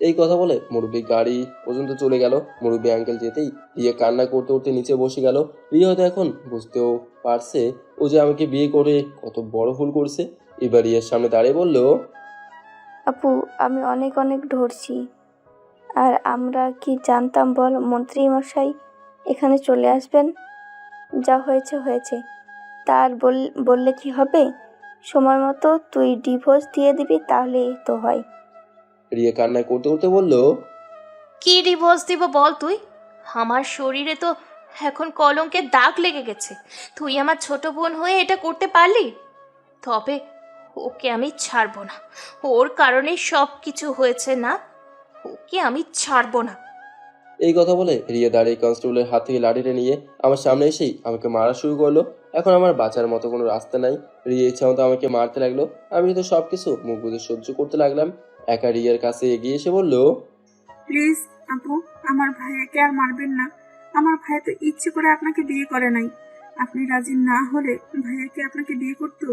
এই কথা বলে মুরব্বী গাড়ি পর্যন্ত চলে গেল। মুরব্বী আঙ্কেল যেতেই রিয়া কান্না করতে করতে নিচে বসে গেল। রিয়া হয়তো এখন বুঝতেও পারছে ও যে আমাকে বিয়ে করে কত বড় ভুল করছে। এবার রিয়ার সামনে দাঁড়িয়ে বলল, আপু, আমি অনেক অনেক ধরছি। আর আমরা কি জানতাম বল মন্ত্রী মশাই এখানে চলে আসবেন? যা হয়েছে হয়েছে, তার বললে কি হবে? সময় মতো তুই ডিভোর্স দিয়ে দিবি, তাহলেই তো হয়। রিয়া কান্না করতে করতে বলল, কি ডিভোর্স দিব বল তুই? আমার শরীরে তো এখন কলঙ্কের দাগ লেগে গেছে। তুই আমার ছোট বোন হয়ে এটা করতে পারলি? তবে ওকে আমি ছাড়বো না। ওর কারণেই সব কিছু হয়েছে না। ওকে আমি ছাড়বো না। এই কথা বলে রিয়া দাঁড়িয়ে কনস্টেবলের হাত থেকে লাঠিটা নিয়ে আমার সামনে এসেই আমাকে মারা শুরু করলো। এখন আমার বাঁচার মতো কোনো রাস্তা নাই। রিয়া ইচ্ছা মতো আমাকে মারতে লাগলো। আমি তো সবকিছু মুখ বুজে সহ্য করতে লাগলাম। একা রিয়ার কাছে এগিয়ে এসে বলল, প্লিজ আপু, আমার ভাইয়াকে আর মারবেন না। আমার ভাইয়া তো ইচ্ছে করে আপনাকে বিয়ে করে নাই। আপনি রাজি না হলে ভাইয়াকে আপনাকে বিয়ে করতো?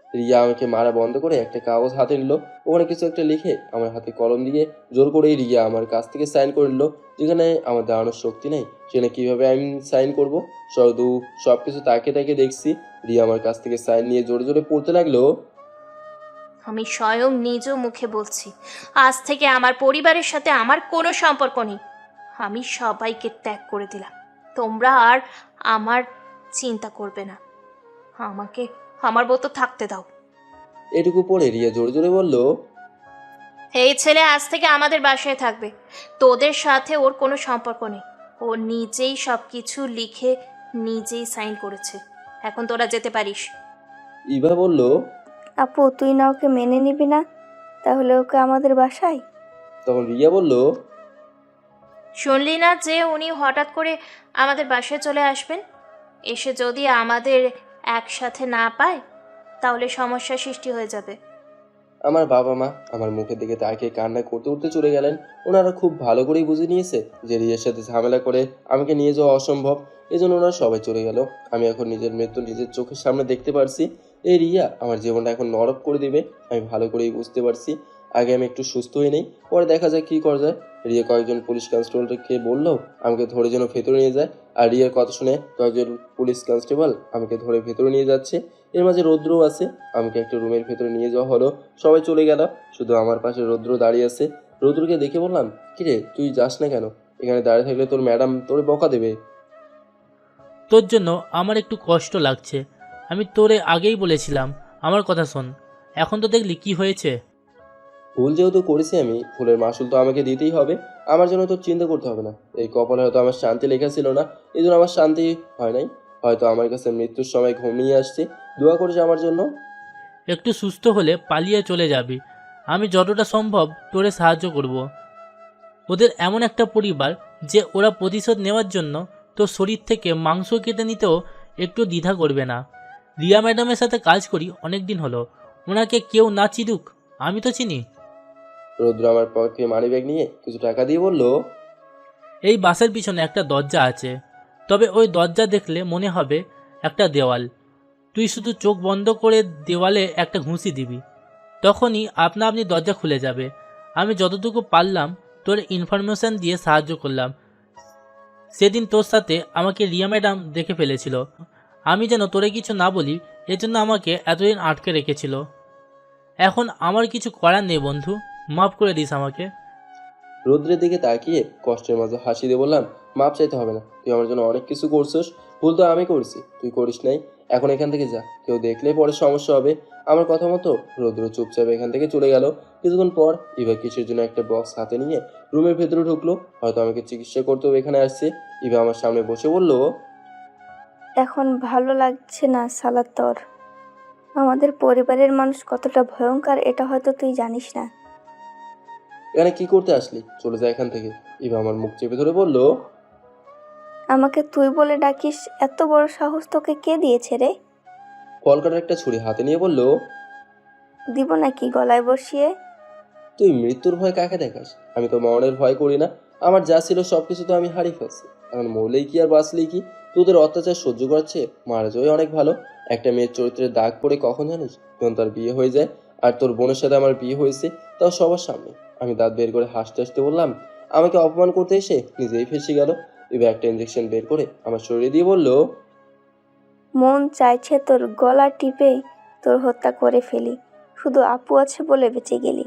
রিয়া আমাকে মারা বন্ধ করে একটা কাগজ হাতে নিল। ওখানে কিছু একটা লিখে আমার হাতে কলম দিয়ে জোর করেই রিয়া আমার কাছ থেকে সাইন করে নিল। যেখানে আমার দাঁড়ানোর শক্তি নেই সেখানে কিভাবে আমি সাইন করব? শুধু সবকিছু তাকে তাকে দেখছি। রিয়া আমার কাছ থেকে সাইন নিয়ে জোরে জোরে পড়তে লাগলো, আমি স্বয়ং নিজ মুখে বলছি, আজ থেকে আমার পরিবারের সাথে আমার কোনো সম্পর্ক নেই। আমি সবাইকে ত্যাগ করে দিলাম। তোমরা আর আমার চিন্তা করবে না। আমাকে আমার মতো থাকতে দাও। এটুকু পড়ে রিয়া জোরে জোরে বলল, এই ছেলে আজ থেকে আমাদের বাসায় থাকবে। তোদের সাথে ওর কোনো সম্পর্ক নেই। ও নিজেই সব কিছু লিখে নিজেই সাইন করেছে। এখন তোরা যেতে পারিস। ইভা বলল, আপু, তুই না ওকে মেনে নিবি না? তাহলে ওকে আমাদের বাসায়। তখন রিয়া বলল, শুনলি না যে উনি হঠাৎ করে আমাদের বাসায় চলে আসবেন? এসে যদি আমাদের একসাথে না পায় তাহলে সমস্যার সৃষ্টি হয়ে যাবে। আমার বাবা মা আমার মুখের দিকে তাকিয়ে কান্না করতে করতে চলে গেলেন। ওনারা খুব ভালো করেই বুঝে নিয়েছে যে রিয়ার সাথে ঝামেলা করে আমাকে নিয়ে যাওয়া অসম্ভব। এই জন্য ওনারা সবাই চলে গেল। আমি এখন নিজের মৃত্যু নিজের চোখের সামনে দেখতে পারছি। এই রিয়া আমার জীবনটা এখন নরক করে দিবে, আমি ভালো করেই বুঝতে পারছি। আগে আমি একটু সুস্থ হয়ে নেই, পরে দেখা যায় কী করা যায়। রিয়া কয়েকজন পুলিশ কনস্টেবলকে বললো আমাকে ধরে যেন ভেতরে নিয়ে যায়। আর রিয়ার কথা শুনে কয়েকজন পুলিশ কনস্টেবল আমাকে ধরে ভেতরে নিয়ে যাচ্ছে। এর মাঝে রৌদ্রও আছে। আমাকে একটা রুমের ভেতরে নিয়ে যাওয়া হলো। সবাই চলে গেল, শুধু আমার পাশে রৌদ্র দাঁড়িয়ে আছে। রৌদ্রকে দেখে বললাম, কিরে তুই যাস না কেন? এখানে দাঁড়িয়ে থাকলে তোর ম্যাডাম তোরে বকা দেবে। তোর জন্য আমার একটু কষ্ট লাগছে। আমি তোরে আগেই বলেছিলাম আমার কথা শোন। এখন তো দেখলি কি হয়েছে। ভুল যেহেতু করেছি আমি, ভুলের মাসুল তো আমাকে দিতেই হবে। আমার জন্য তো চিন্তা করতে হবে না। এই কপালে হয়তো আমার শান্তি লেখা ছিল না, এই জন্য আমার শান্তি হয় নাই। হয়তো আমার কাছে মৃত্যুর সময় ঘুমিয়ে আসছে। দোয়া করেছে আমার জন্য। একটু সুস্থ হলে পালিয়ে চলে যাবি। আমি যতটা সম্ভব তোরে সাহায্য করব। ওদের এমন একটা পরিবার যে ওরা প্রতিশোধ নেওয়ার জন্য তোর শরীর থেকে মাংস কেটে নিতেও একটু দ্বিধা করবে না। রিয়া ম্যাডামের সাথে কাজ করি অনেক দিন হলো। ওনাকে কেউ না চিনুক, আমি তো চিনি। রৌদ্র আমার পকেট থেকে মানিব্যাগ নিয়ে কিছু টাকা দিয়ে বলল, এই বাসের পিছনে একটা দরজা আছে, তবে ওই দরজা দেখলে মনে হবে একটা দেওয়াল। তুই শুধু চোখ বন্ধ করে দেওয়ালে একটা ঘুষি দিবি, তখনই আপনা আপনি দরজা খুলে যাবে। আমি যতটুকু পারলাম তোর ইনফরমেশন দিয়ে সাহায্য করলাম। সেদিন তোর সাথে আমাকে রিয়া ম্যাডাম দেখে ফেলেছিল। আমি যেন তোরে কিছু না বলি, এজন্য আমাকে এতদিন আটকে রেখেছিল। এখন আমার কিছু করার নেই বন্ধু, মাফ করে দিস আমাকে। রৌদ্রের দিকে তাকিয়ে কষ্টের মাঝে হাসি দিয়ে বললাম, মাপ চাইতে হবে না, তুই আমার জন্য অনেক কিছু করছিস। ভুল তো আমি করছি, তুই করিস নাই। এখন এখান থেকে যা, কেউ দেখলে পরে সমস্যা হবে। আমার কথা মতো রৌদ্র চুপচাপ এখান থেকে চলে গেল। কিছুক্ষণ পর ইভা কিসের জন্য একটা বক্স হাতে নিয়ে রুমের ভেতরে ঢুকলো। হয়তো আমাকে চিকিৎসা করতেও এখানে আসছে। ইভা আমার সামনে বসে বলল, এখন ভালো লাগছে না সালাদ তোর? আমাদের পরিবারের মানুষ কতটা ভয়ঙ্কর এটা হয়তো তুই জানিস না। এখানে কি করতে আসলি? চলে যা এখান থেকে। ইভা আমার মুখ চেপে ধরে বলল, আমাকে তুই বলে ডাকিস? এত বড় সাহস তোকে কে দিয়েছে রে? কলকাতার একটা ছুরি হাতে নিয়ে বলল, দিব নাকি গলায় বসিয়ে? তুই মৃত্যুর ভয় কাকে দেখাস? আমি তো মরণের ভয় করি না। আমার যা ছিল সবকিছু তো আমি হারিয়ে ফেলছি। এখন মরলেই কি আর বাঁচলেই কি? তোদের অত্যাচার সহ্য করাচ্ছে মারা যাওয়াই অনেক ভালো। একটা মেয়ের চরিত্রের দাগ পড়ে কখন জানিস? যখন তার বিয়ে হয়ে যায়। আর তোর বোনের সাথে আমার বিয়ে হয়েছে, তাও সবার সামনে। আমি দাঁত বের করে হাসতে হাসতে বললাম, আমাকে অপমান করতে এসে নিজেই ফেঁসে গেল। এবার একটা ইঞ্জেকশন বের করে আমার শরীরে দিয়ে বলল, মন চাইছে তোর গলা টিপে তোর হত্যা করে ফেলি, শুধু আপু আছে বলে বেঁচে গেলি।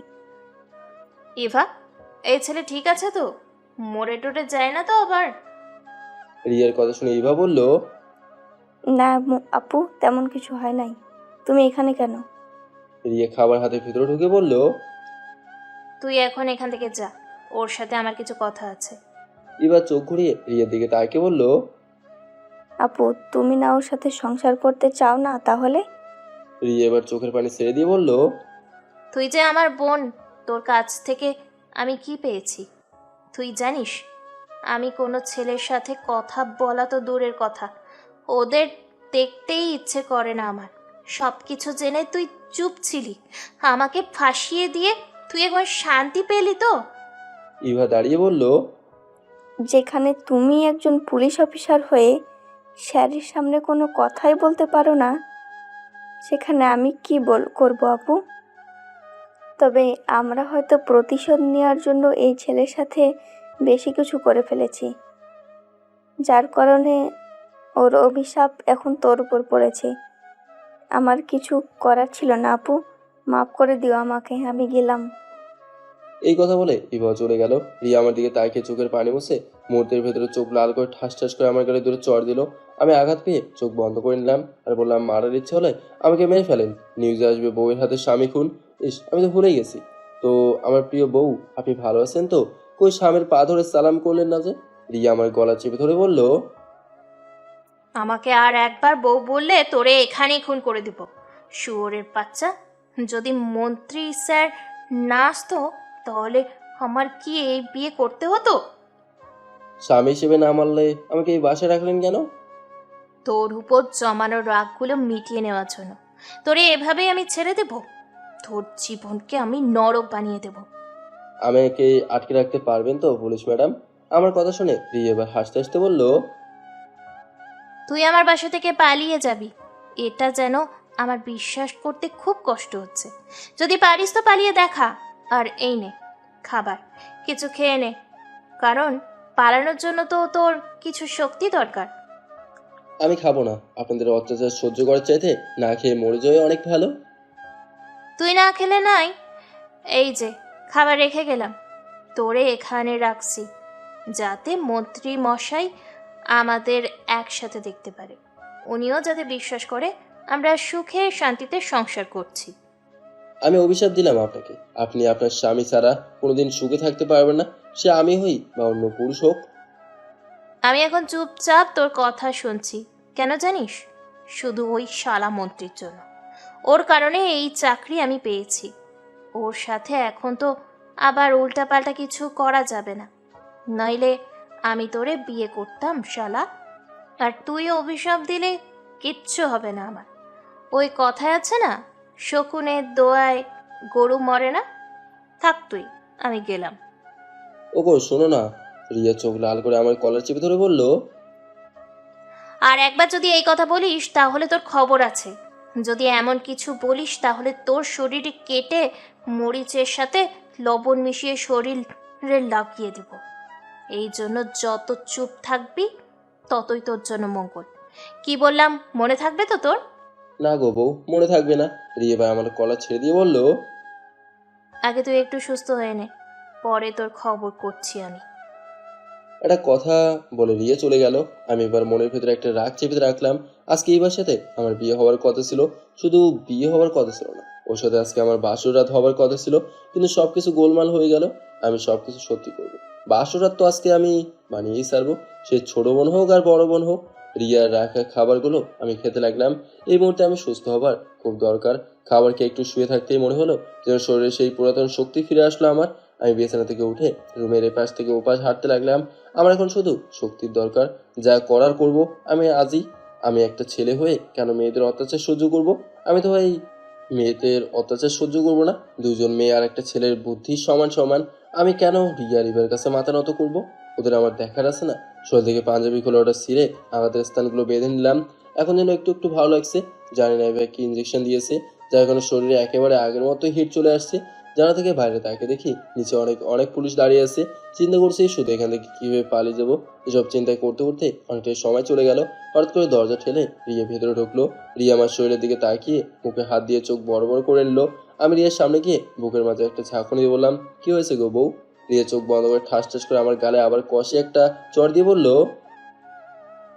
ইভা, এই ছেলে ঠিক আছে তো? মরে টরে যায় না তো আবার? রিয়ার কথা শুনে ইভা বলল, না আপু, তেমন কিছু হয় নাই। তুমি এখানে কেন? রিয়া খাবার হাতে ভিতরে ঢুকে বলল, তুই এখন এখান থেকে যা, ওর সাথে আমার কিছু কথা আছে। ইভা চোখ ঘুরিয়ে রিয়ার দিকে তাকে বলল, আপু, তুমি না ওর সাথে সংসার করতে চাও না তাহলে? রিয়া এবার চোখের পানি ছেড়ে দিয়ে বলল, তুই যে আমার বোন, তোর কাছ থেকে আমি কি পেয়েছি তুই জানিস? আমি কোনো ছেলের সাথে কথা বলা তো দূরের কথা, ওদের দেখতেই ইচ্ছে করে না আমার। সব কিছু জেনে তুই চুপ ছিলি, আমাকে ফাঁসিয়ে দিয়ে তুই একবার শান্তি পেলি তো? ইভা দাঁড়িয়ে বলল, যেখানে তুমি একজন পুলিশ অফিসার হয়ে স্যারের সামনে কোনো কথাই বলতে পারো না, সেখানে আমি কি করব আপু? তবে আমরা হয়তো প্রতিশোধ নেওয়ার জন্য এই ছেলের সাথে বেশি কিছু করে ফেলেছি, যার কারণে ওর অভিশাপ এখন তোর উপর পড়েছে। আমার কিছু করার ছিল না আপু, মাফ করে দিও আমাকে, আমি গেলাম। এই কথা বলে ইভা চলে গেল। রিয়া আমার দিকে তাকিয়ে চোখের পানি মুছে মুহূর্তের ভেতরে চোখ লাল করে ঠাস ঠাস করে আমার গালে দূরে চড় দিল। আমি আঘাত পেয়ে চোখ বন্ধ করে নিলাম আর বললাম, মারার ইচ্ছে হলে আমাকে মেরে ফেলেন, নিউজে আসবে বউয়ের হাতে স্বামী খুন। ইস, আমি তো ভুলেই গেছি। তো আমার প্রিয় বউ, আপনি ভালো আছেন তো? কই স্বামীর পা ধরে সালাম করলেন না যে? রিয়া আমার গলা চেপে ধরে বলল, আমাকে আর একবার বউ বললে তোরে এখানেই খুন করে দিব, শুয়োরের বাচ্চা। যদি মন্ত্রী স্যার না আসতো তাহলে আমার কি এই বিয়ে করতে হতো? স্বামী হিসেবে না মানলে আমাকে এই বাসায় রাখলেন কেন? তোর উপর জমানো রাগগুলো মিটিয়ে নেওয়ার জন্য। তোরে এভাবেই আমি ছেড়ে দেব? তোর জীবনকে আমি নরক বানিয়ে দেব। আমাকে আটকে রাখতে পারবেন তো পুলিশ ম্যাডাম? আমার কথা শুনে রিয়া এবার হাসতে হাসতে বলল, তুই আমার বাসা থেকে পালিয়ে যাবি, এটা যেন আমার বিশ্বাস করতে খুব কষ্ট হচ্ছে। যদি পারিস তো পালিয়ে দেখা। আর এই নে খাবার, কিছু খেয়ে নে, কারণ পালানোর জন্য তো তোর কিছু শক্তি দরকার। আমি খাবো না। আপনাদের অত্যাচার সহ্য করার চাইতে না খেয়ে মরে যাওয়া অনেক ভালো। তুই না খেলে নাই, এই যে খাবার রেখে গেলাম, তোরে এখানে রাখছি যাতে মন্ত্রী মশাই আমাদের একসাথে দেখতে পারে, উনিও যাতে বিশ্বাস করে আমরা সুখে শান্তিতে সংসার করছি। আমি অভিশাপ দিলাম আপনাকে, আপনি আপনার স্বামী ছাড়া কোনোদিন সুখে থাকতে পারবেন না, সে আমি হই বা অন্য পুরুষ হোক। আমি এখন চুপচাপ তোর কথা শুনছি, কেন জানিস? শুধু ওই শালা মন্ত্রীর জন্য। ওর কারণে এই চাকরি আমি পেয়েছি। ওর সাথে এখন তো আবার উল্টাপাল্টা কিছু করা যাবে না, নইলে আমি তোরে বিয়ে করতাম শালা। আর তুই অভিশাপ দিলে কিচ্ছু হবে না আমার। ওই কথায় আছে না, শকুনের দোয়ায় গরু মরে না। থাক তুই, আমি গেলাম। ওগো শোনো না। রিয়া চোখ লাল করে আমার কলার চেপে ধরে বলল, আর একবার যদি এই কথা বলিস তাহলে তোর খবর আছে। যদি এমন কিছু বলিস তাহলে তোর শরীরে কেটে মরিচের সাথে লবণ মিশিয়ে শরীরে লাগিয়ে দেব। এই জন্য যত চুপ থাকবি ততই তোর জন্য মঙ্গল। কি বললাম মনে থাকবে তো তোর? না গো বউ, মনে থাকবে না। রিয়া এবার আমার কলার ছেড়ে দিয়ে বলল, আগে তুই একটু সুস্থ হয়ে নে, পরে তোর খবর করছি আমি। একটা কথা বলে রিয়া চলে গেল। আমি এবার মনের ভেতরে একটা রাগ চেপে রাখলাম। আজকে এইবার সাথে আমার বিয়ে হওয়ার কথা ছিল, শুধু বিয়ে হওয়ার কথা ছিল না, ওর সাথে আজকে আমার বাসর রাত হওয়ার কথা ছিল। কিন্তু সবকিছু গোলমাল হয়ে গেল। আমি সবকিছু সত্যি করবো। বাসর রাত তো আজকে আমি বানিয়েই ছাড়বো, সে ছোট বোন হোক আর বড় বোন হোক। রিয়ার রাখা খাবারগুলো আমি খেতে লাগলাম। এই মুহূর্তে আমি সুস্থ হবার খুব দরকার। খাবার খেয়ে একটু শুয়ে থাকতেই মনে হলো যেন শরীরে সেই পুরাতন শক্তি ফিরে আসলো আমার। আমি বিছানা থেকে উঠে রুমের এপাশ থেকে ওপাশ হাঁটতে লাগলাম। আমার এখন শুধু শক্তির দরকার, যা করার করব আমি আজই। আমি একটা ছেলে হয়ে কেন মেয়েদের অত্যাচার সহ্য করব? আমি তো ভাই মেয়েদের অত্যাচার সহ্য করব না। দুজন মেয়ে আর একটা ছেলের বুদ্ধি সমান সমান। আমি কেন রিয়া রিভার কাছে মাথা নত করব? ওদের আমার দেখার আছে না। শরীর থেকে পাঞ্জাবি খুলে ওটা ছিঁড়ে আঘাতের স্থানগুলো বেঁধে নিলাম। এখন যেন একটু একটু ভালো লাগছে। জানি না এবার কি ইঞ্জেকশন দিয়েছে, যার কারণে শরীরে একেবারে আগের মতো হিট চলে আসছে। জানা থেকে বাইরে তাকে দেখি নিচে অনেক অনেক পুলিশ দাঁড়িয়ে আছে। চিন্তা করছি শুধু এখান থেকে কিভাবে পালিয়ে যাবো। এসব চিন্তা করতে করতে অনেকটাই সময় চলে গেল। হঠাৎ করে দরজা ঠেলে রিয়া ভেতরে ঢুকলো। রিয়া আমার শরীরের দিকে তাকিয়ে মুখে হাত দিয়ে চোখ বড় বড় করে নিল। আমি রিয়ার সামনে গিয়ে বুকের মাঝে একটা ঝাঁকুনি দিয়ে বললাম, কি হয়েছে গো বউ? রিয়া চোখ বন্ধ করে ঠাস ঠাস করে আমার গালে আবার কষে একটা চড় দিয়ে বলল,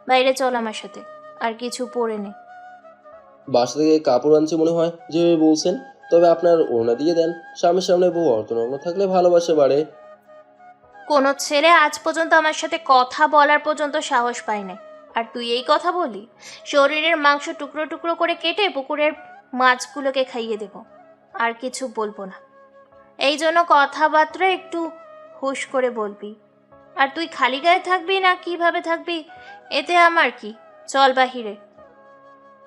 বাইরে চল আমার সাথে, আর কিছু পরে নে। বাসা থেকে কাপড় আনছে মনে হয় যেভাবে বলছেন। তবে আপনার ওড়না দিয়ে দেন। স্বামীর সামনে বউ অর্থনগ্ন থাকলে ভালোবাসা বাড়ে। কোনো ছেলে আজ পর্যন্ত আমার সাথে কথা বলার পর্যন্ত সাহস পায় না, আর তুই এই কথা বলি? শরীরের মাংস টুকরো টুকরো করে কেটে পুকুরের মাছগুলোকে খাইয়ে দেব, আর কিছু বলবো না। এই জন্য কথাবার্তা একটু হুঁশ করে বলবি। আর তুই খালি গায়ে থাকবি না কিভাবে থাকবি এতে আমার কি? চল বাহিরে।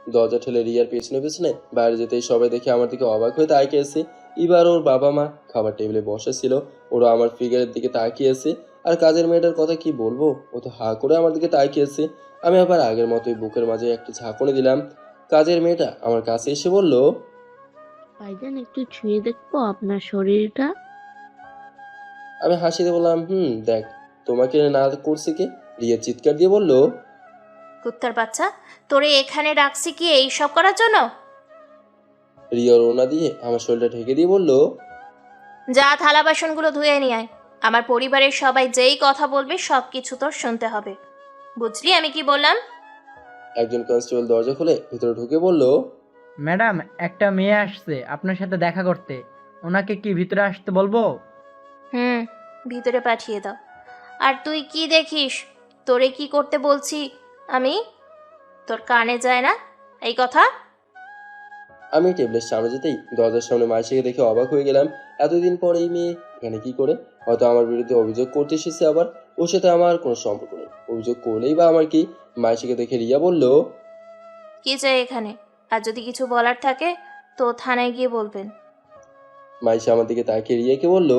দরজা ঠেলে রিয়ার পেছনে পেছনে বাইরে যেতেই সবাই দেখে আমার দিকে অবাক হয়ে তাকিয়েছে। এবার ওর বাবা মা খাবার টেবিলে বসেছিল, ওরা আমার ফিগারের দিকে তাকিয়েছে। আর কাজের মেয়েটার কথা কি বলবো, ও তো হা করে আমার দিকে তাকিয়েছে। আমি আবার আগের মতোই বুকের মাঝে একটা ঝাঁকুনি দিলাম। কাজের মেয়েটা আমার কাছে এসে বলল, ভাইজান একটু ছুঁয়ে দেখবো আপনার শরীরটা? আমি হাসিতে বললাম, দেখ। তোমাকে না করছে কে? রিয়া চিৎকার দিয়ে বলল, কুত্তার বাচ্চা, তোরে এখানে রাখছি কি এই সব করার জন্য? রিয়া রোনা দিয়ে আমার শরীরটা ঢেকে দিয়ে বলল, যা থালা বাসনগুলো ধুয়ে নিয়ে আয়। আমার পরিবারের সবাই যেই কথা বলবে সব কিছু তোর শুনতে হবে, বুঝলি আমি কি বললাম? একজন কনস্টেবল দরজা খুলে ভিতরে ঢুকে বলল, ম্যাডাম, একটা মেয়ে আসছে আপনার সাথে দেখা করতে। ওনাকে কি ভিতরে আসতে বলবো? ভিতরে পাঠিয়ে দাও। আর তুই কি দেখিস? তোরে কি করতে বলছি আমি? তোর কানে যায় না এই কথা? আমি টেবিলের সামনে যেতেই দরজার সামনে মাইশাকে দেখে অবাক হয়ে গেলাম। এতদিন পর এই মেয়ে এখানে কি করে? হয়তো আমার বিরুদ্ধে অভিযোগ করতে এসেছে আবার। ওর সাথে আমার কোনো সম্পর্ক নেই, অভিযোগ করলেই বা আমার কি? মাইশাকে দেখে রিয়া বলল, কি চাই এখানে? আর যদি কিছু বলার থাকে তো থানায় গিয়ে বলবেন। মাইশা আমার দিকে তাকিয়ে রিয়াকে বলল,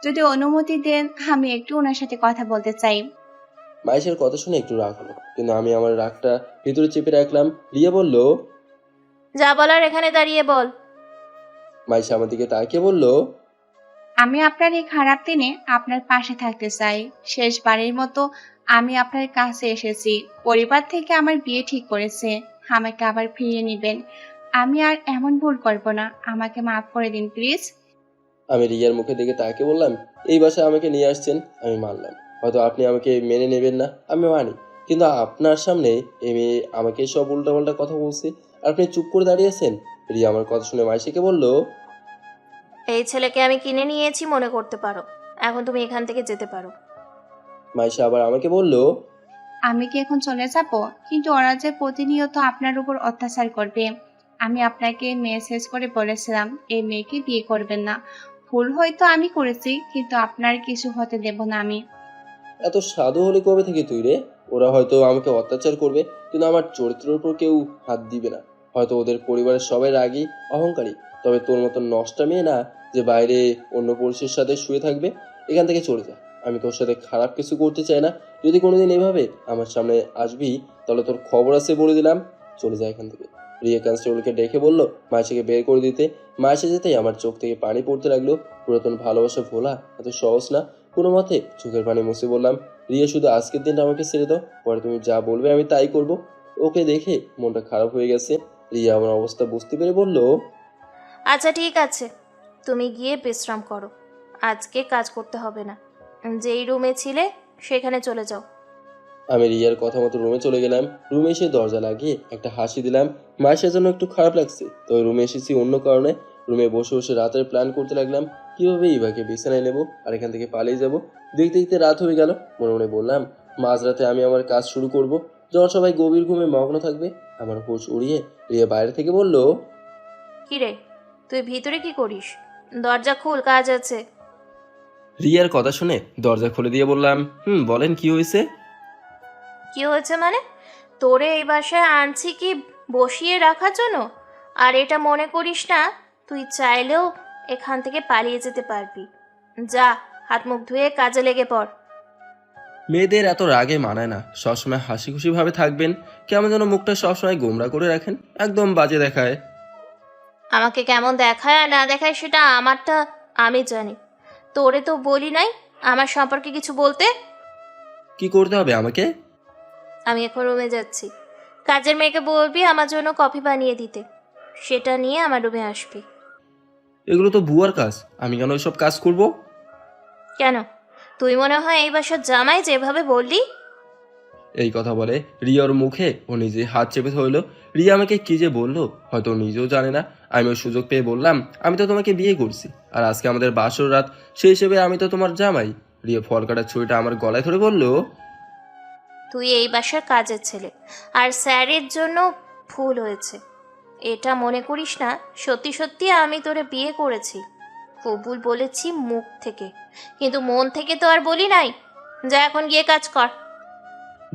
যদি অনুমতি দেন আমি একটু ওনার সাথে কথা বলতে চাই। মাইশার কথা শুনে একটু রাগ হলো, কিন্তু আমি আমার রাগটা ভিতরে চেপে রাখলাম। রিয়া বলল, যা বলার এখানে দাঁড়িয়ে বল। মাইশা আমার দিকে তাকিয়ে বলল, আমি আপনার এই খারাপ দিনে আপনার পাশে থাকতে চাই। শেষবারের মতো আমি আপনার কাছে এসেছি। পরিবার থেকে আমার বিয়ে ঠিক করেছে, আমাকে আবার ফিরিয়ে নেবেন। আমি আর এমন ভুল করব না, আমাকে মাফ করে দিন প্লিজ। আমি রিয়ার মুখের দিকে তাকিয়ে বললাম, এই বাসায় আমাকে নিয়ে আসছেন, আমি মানলাম। হয়তো আপনি আমাকে মেনে নেবেন না, আমি মানি। কিন্তু আপনার সামনে এই মেয়ে আমাকে সব উল্টাপাল্টা কথা বলছে, আর আপনি চুপ করে দাঁড়িয়েছেন। রিয়া আমার কথা শুনে মাইশাকে বলল, এই ছেলেকে আমি কিনে নিয়েছি মনে করতে পারো, এখন তুমি এখান থেকে যেতে পারো। মাইশা আবার আমাকে বলল, আমি কি এখন চলে যাব? কিন্তু ওরা যে প্রতিনিয়ত আপনার উপর অত্যাচার করবে। আমি আপনাকে মেসেজ করে বলেছিলাম এই মেয়েকে বিয়ে করবেন না। ভুল হয়তো আমি করেছি, কিন্তু আপনার কিছু হতে দেব না আমি। এত সাধু হলে কবে থেকে তুই রে? ওরা হয়তো আমাকে অত্যাচার করবে, কিন্তু আমার চরিত্রের উপর কেউ হাত দিবে না। হয়তো ওদের পরিবারের সবাই রাগী, অহংকারী। তবে তোর মতন নষ্টা মেয়ে না যে বাইরে অন্য পুরুষের সাথে শুয়ে থাকবে। এখান থেকে চলে যা, আমি তোর সাথে খারাপ কিছু করতে চাই না। যদি কোনোদিন এভাবে আমার সামনে আসবি তাহলে তোর খবর আছে বলে দিলাম। চলে যা এখান থেকে। রিয়া কনস্টেবলকে ডেকে বলল মাইশাকে বের করে দিতে। মাইশা যেতেই আমার চোখ থেকে পানি পড়তে লাগলো। পুরাতন ভালোবাসা ভোলা এত সহজ না। কোনো মতে চোখের পানি মুছে বললাম, রিয়া শুধু আজকের দিনটা আমাকে ছেড়ে দাও, পরে তুমি যা বলবে আমি তাই করব। ওকে দেখে মনটা খারাপ হয়ে গেছে। রিয়া আমার অবস্থা বুঝতে পেরে বলল, আচ্ছা ঠিক আছে, তুমি গিয়ে বিশ্রাম করো, আজকে কাজ করতে হবে না। যেই রুমে ছিলে সেখানে চলে যাও। আমি রিয়ার কথা মতো রুমে চলে গেলাম। রুমে এসে দরজা লাগিয়ে একটা হাসি দিলাম। মায়ের জন্য একটু খারাপ লাগছে, তো রুমে এসেছি অন্য কারণে। রুমে বসে বসে রাতের প্ল্যান করতে লাগলাম, কিভাবে ইভাকে বিছানায় নেবো আর এখান থেকে পালিয়ে যাব। দেখতে দেখতে রাত হয়ে গেল। মনে মনে বললাম মাঝরাতে আমি আমার কাজ শুরু করব, যখন সবাই গভীর ঘুমে মগ্ন থাকবে। আমার হুঁশ উড়িয়ে রিয়া বাইরে থেকে বলল, কিরে, তুই ভিতরে কি করিস? দরজা খুল, কাজ আছে। রিয়ার কথা শুনে দরজা খুলে দিয়ে বললাম, বলেন কি হয়েছে? কি হয়েছে মানে? তোরে এই বাসায় আনছি কি বসিয়ে রাখার জন্য? আর এটা মনে করিস না তুই চাইলেও এখান থেকে পালিয়ে যেতে পারবি। যা, হাত মুখ ধুয়ে কাজে লেগে পড়। মেয়েদের এত রাগে মানায় না, সবসময় হাসি খুশি ভাবে থাকবেন। কেমন যেন মুখটা সবসময় গোমরা করে রাখেন, একদম বাজে দেখায়। আমাকে কেমন দেখায় আর না দেখায় সেটা আমারটা আমি জানি। তোরে তো বলি নাই আমার সম্পর্কে কিছু বলতে। কি করতে হবে আমাকে? আমি এখন রুমে যাচ্ছি। কাজের মেয়েকে বলবি আমার জন্য কফি বানিয়ে দিতে, সেটা নিয়ে আমার রুমে আসবি। এগুলো তো বুয়ার কাজ, আমি কেন এসব কাজ করব? কেন, তুই মনে হয় এই বাসার জামাই যেভাবে বললি? এই কথা বলে রিয়ার মুখে ও নিজে হাত চেপে ধরল। রিয়া আমাকে কি যে বললো হয়তো নিজেও জানে না। আমি ওই সুযোগ পেয়ে বললাম, আমি তো তোমাকে বিয়ে করছি, আর আজকে আমাদের বাসর রাত, সেই হিসেবে আমি তো তোমার জামাই। রিয়া ফল কাটার ছুরিটা আমার গলায় ধরে বলল, তুই এই বাসার কাজের ছেলে, আর স্যারের জন্য ভুল হয়েছে এটা মনে করিস না। সত্যি সত্যি আমি তোরে বিয়ে করেছি, কবুল বলেছি মুখ থেকে, কিন্তু মন থেকে তো আর বলি নাই। যা এখন গিয়ে কাজ কর।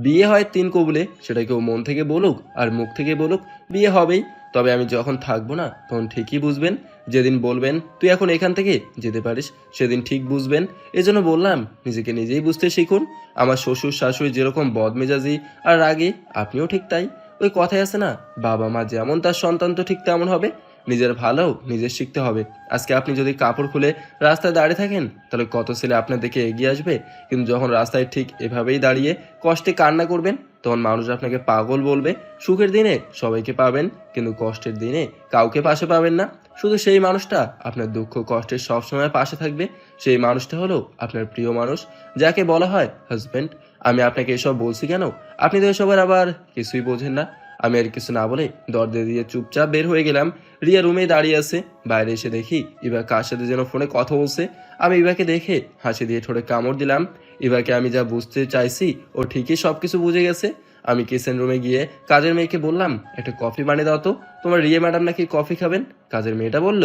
বিয়ে হয় 3 কবুলে, সেটা কেউ মন থেকে বলুক আর মুখ থেকে বলুক, বিয়ে হবেই। তবে আমি যখন থাকবো না তখন ঠিকই বুঝবেন। যেদিন বলবেন তুই এখন এখান থেকে যেতে পারিস, সেদিন ঠিক বুঝবেন। এজন্য বললাম, নিজেকে নিজেই বুঝতে শিখুন। আমার শ্বশুর শাশুড়ি যেরকম বদমেজাজি আর রাগী, আপনিও ঠিক তাই। ওই কথাই আছে না, বাবা মা যেমন তার সন্তান তো ঠিক তেমন হবে। নিজের ভালো নিজের শিখতে হবে। আজকে আপনি যদি কাপড় খুলে রাস্তায় দাঁড়িয়ে থাকেন, তাহলে কত ছেলে আপনার দিকে এগিয়ে আসবে। কিন্তু যখন রাস্তায় ঠিক এভাবেই দাঁড়িয়ে কষ্টে কান্না করবেন, তখন মানুষ আপনাকে পাগল বলবে। সুখের দিনে সবাইকে পাবেন, কিন্তু কষ্টের দিনে কাউকে পাশে পাবেন না। শুধু সেই মানুষটা আপনার দুঃখ কষ্টের সবসময় পাশে থাকবে। সেই মানুষটা হলো আপনার প্রিয় মানুষ, যাকে বলা হয় হাজব্যান্ড। আমি আপনাকে এসব বলছি কেন? আপনি তো এসবের আবার কিছুই বোঝেন না। আমি আর কিছু না বলে দরজা দিয়ে চুপচাপ বের হয়ে গেলাম। রিয়া রুমে দাঁড়িয়ে আছে। বাইরে এসে দেখি ইভা কার সাথে যেন ফোনে কথা বলছে। আমি ইভাকে দেখে হাসি দিয়ে ঠোঁটে কামড় দিলাম। ইভাকে আমি যা বুঝতে চাইছি ও ঠিকই সবকিছু বুঝে গেছে। আমি কিচেন রুমে গিয়ে কাজের মেয়েকে বললাম, একটা কফি বানিয়ে দাও তো, তোমার রিয়া ম্যাডাম নাকি কফি খাবেন। কাজের মেয়েটা বলল,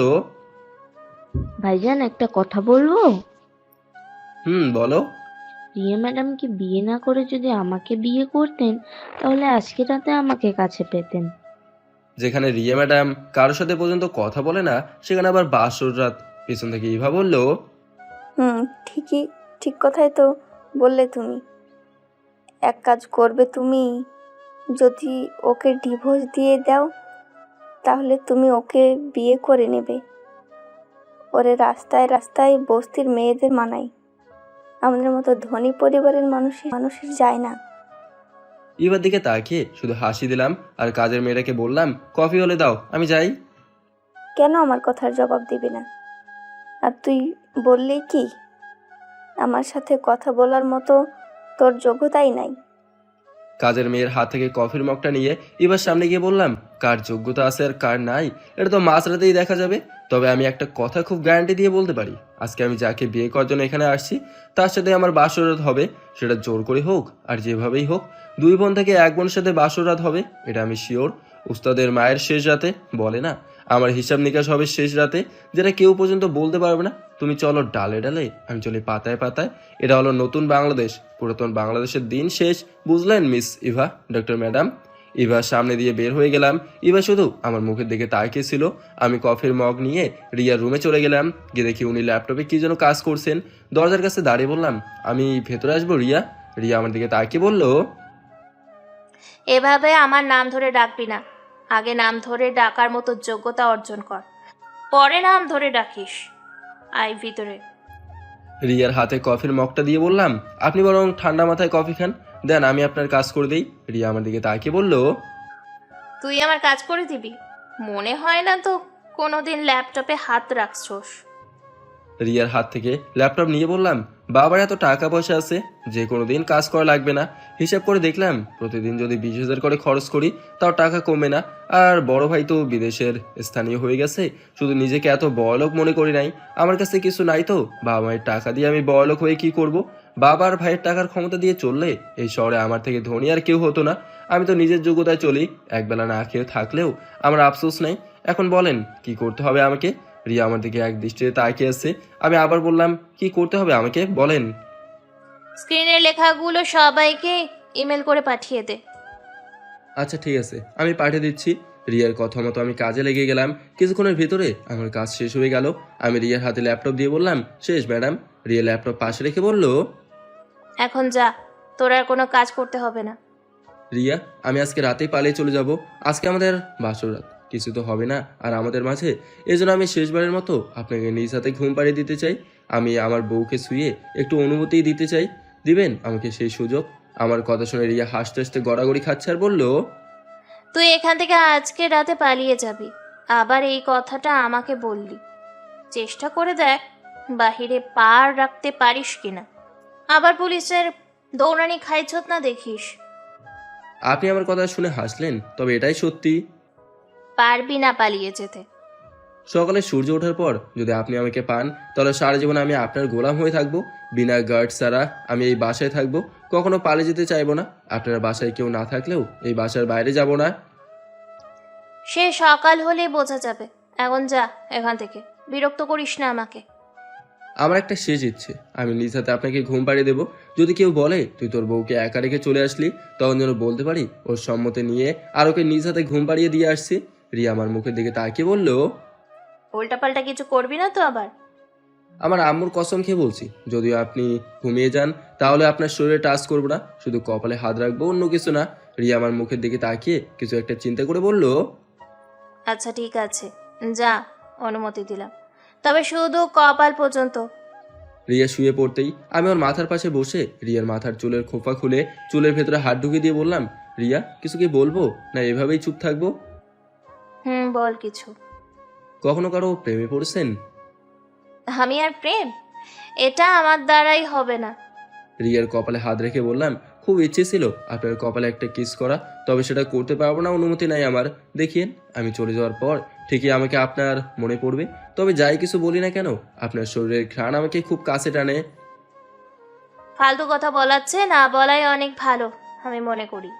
ভাইজান একটা কথা বলবো? বলো। রিয়া ম্যাডামকে বিয়ে না করে যদি আমাকে বিয়ে করতেন, তাহলে আজকে রাতে আমাকে কাছে পেতেন। যেখানে রিয়া ম্যাডাম কারোর সাথে পর্যন্ত কথা বলে না, সেখানে আবার বাসর রাত। পিছন থেকে ইভা বলল, ঠিকই, ঠিক কথাই তো বললে তুমি। এক কাজ করবে তুমি, যদি ওকে ডিভোর্স দিয়ে দাও, তাহলে তুমি ওকে বিয়ে করে নেবে। ওরে রাস্তায় রাস্তায় বস্তির মেয়েদের মানাই, আমাদের মতো ধনী পরিবারের মানুষের যায় না। ইভার দিকে তাকিয়ে শুধু হাসি দিলাম আর কাজের মেয়েটাকে বললাম, কফি হলে দাও, আমি যাই। কেন আমার কথার জবাব দিবি না? আর তুই বললি কি, আমার সাথে কথা বলার মতো তোর যোগ্যতাই নাই। কাজের মেয়ের হাত থেকে কফির মগটা নিয়ে এবার সামনে গিয়ে বললাম, কার যোগ্যতা আছে আর কার নাই এটা তো মাঝরাতেই দেখা যাবে। তবে আমি একটা কথা খুব গ্যারান্টি দিয়ে বলতে পারি, আজকে আমি যাকে বিয়ে করার জন্য এখানে আসছি, তার সাথে আমার বাসরাত হবে। সেটা জোর করে হোক আর যেভাবেই হোক, 2 বোন থেকে 1 বোনের সাথে বাসরাত হবে, এটা আমি শিওর। উস্তাদের মায়ের শেষ রাতে বলে না, আমার হিসাব নিকাশ হবে শেষ রাতে, যেটা কেউ পর্যন্ত বলতে পারবে না। তুমি চলো ডালে ডালে, আমি চলি পাতায় পাতায়। এটা হলো নতুন বাংলাদেশ, পুরাতন বাংলাদেশের দিন শেষ, বুঝলেন মিস ইভা, ডক্টর ম্যাডাম। ইভার সামনে দিয়ে বের হয়ে গেলাম। ইভা শুধু আমার মুখের দিকে তাকিয়েছিল। আমি কফির মগ নিয়ে রিয়ার রুমে চলে গেলাম। গিয়ে দেখি উনি ল্যাপটপে কি যেন কাজ করছেন। দরজার কাছে দাঁড়িয়ে বললাম, আমি ভেতরে আসবো রিয়া? রিয়া আমার দিকে তাকিয়ে বলল, এভাবে আমার নাম ধরে ডাকবি না। আগে নাম ধরে ডাকার মতো যোগ্যতা অর্জন কর, পরে নাম ধরে ডাকিস। আয় ভিতরে। রিয়ার হাতে কফির মগটা দিয়ে বললাম, আপনি বরং ঠান্ডা মাথায় কফি খান, দেন আমি আপনার কাজ করে দিই। রিয়া আমার দিকে তাকিয়ে বলল, তুই আমার কাজ করে দিবি? মনে হয় না তো কোনোদিন ল্যাপটপে হাত রাখছস। রিয়ার হাত থেকে ল্যাপটপ নিয়ে বললাম, বাবার এত টাকা পয়সা আছে যে কোনো দিন কাজ করা লাগবে না। হিসাব করে দেখলাম প্রতিদিন যদি 20,000 করে খরচ করি তাও টাকা কমে না। আর বড় ভাই তো বিদেশের স্থানীয় হয়ে গেছে, শুধু নিজেকে এত বড়লোক মনে করি নাই। আমার কাছে কিছু নাই তো বাবা মায়ের টাকা দিয়ে আমি বড়লোক হয়ে কি করব? বাবার ভাইয়ের টাকার ক্ষমতা দিয়ে চললে এই শহরে আমার থেকে ধনী আর কেউ হতো না। আমি তো নিজের যোগ্যতায় চলি, একবেলা না খেয়ে থাকলেও আমার আফসোস নাই। এখন বলেন কি করতে হবে আমাকে? রিয়া আমার দিকে এক দৃষ্টিতে তাকিয়ে আছে। আমি আবার বললাম, কি করতে হবে আমাকে বলেন। স্ক্রিনের লেখাগুলো সবাইকে ইমেল করে পাঠিয়ে দে। আচ্ছা ঠিক আছে, আমি পাঠিয়ে দিচ্ছি। রিয়ার কথা মতো আমি কাজে লেগে গেলাম। কিছুক্ষণের ভিতরে আমার কাজ শেষ হয়ে গেল। আমি রিয়ার হাতে ল্যাপটপ দিয়ে বললাম, শেষ ম্যাডাম। রিয়া ল্যাপটপ পাশে রেখে বলল, এখন যা, তোর আর কোনো কাজ করতে হবে না। রিয়া, আমি আজকে রাতেই পালিয়ে চলে যাব। আজকে আমাদের বাসর রাত, কিছু তো হবে না আর আমাদের মাঝে। এজন্য আমি শেষবারের মতো আপনাকে নিজ হাতে ঘুম পাড়িয়ে দিতে চাই। আমি আমার বউকে শুয়ে একটু অনুমতি দিতে চাই। দিবেন আমাকে সেই সুযোগ? আমার কথা শুনে রিয়া হাসতে হাসতে গড়াগড়ি খাচ্ছে আর বলল, তুই এখান থেকে আজকে রাতে পালিয়ে যাবি, আবার এই কথাটা আমাকে বললি। চেষ্টা করে দেখ বাহিরে পার রাখতে পারিস কিনা, আবার পুলিশের দৌড়ানি খাইছত না দেখিস। আপনি আমার কথা শুনে হাসলেন, তবে এটাই সত্যি। পারবি না পালিয়ে যেতে। সকালে সূর্য ওঠার পর যদি আপনি আমাকে পান, তাহলে সারা জীবন আমি আপনার গোলাম হয়ে থাকবো। বিনা গার্ড ছাড়া আমি এই বাসায় থাকবো, কখনো পালিয়ে যেতে চাইবো না। আপনার বাসায় কেউ না থাকলেও এই বাসার বাইরে যাব না। সে সকাল হলে বোঝা যাবে। এখন যা এখান থেকে, বিরক্ত করিস না আমাকে। আমার একটা শেষ ইচ্ছে, আমি নিজ হাতে আপনাকে ঘুম পাড়িয়ে দেবো। যদি কেউ বলে তুই তোর বউকে একা রেখে চলে আসলি, তখন যেন বলতে পারি ওর সম্মতি নিয়ে আর ওকে নিজ হাতে ঘুম পাড়িয়ে দিয়ে আসছি। রিয়া আমার মুখের দিকে তাকিয়ে বলল, উল্টাপাল্টা কিছু করবি না তো আবার? আমার আম্মুর কসম খেয়ে বলছি, যদিও আপনি ঘুমিয়ে যান তাহলে আপনার শরীরে টাচ করবো না, শুধু কপালে হাত রাখবো, অন্য কিছু না। রিয়া আমার মুখের দিকে তাকিয়ে কিছু একটা চিন্তা করে বলল, আচ্ছা ঠিক আছে, যা, অনুমতি দিলাম, তবে শুধু কপাল পর্যন্ত। রিয়া শুয়ে পড়তেই আমি ওর মাথার পাশে বসে রিয়ার মাথার চুলের খোপা খুলে চুলের ভেতরে হাত ঢুকিয়ে দিয়ে বললাম, রিয়া কিছু কি বলবো না এভাবেই চুপ থাকবো? বল কিছু। কখনো কারো প্রেমে পড়ছেন? আমি আর প্রেম? এটা আমার দ্বারাই হবে না। রিয়ার কপালে হাত রেখে বললাম, খুব ইচ্ছে ছিল আপনার কপালে একটা কিস করা, তবে সেটা করতে পারবো না, অনুমতি নাই আমার। দেখিয়েন আমি চলে যাওয়ার পর ঠিকই আমাকে আপনার মনে পড়বে। তবে যাই কিছু বলি না কেন, আপনার শরীরের ঘ্রাণ আমাকে খুব কাছে টানে। ফালতু কথা বলাচ্ছে না বলাই অনেক ভালো, আমি মনে করি।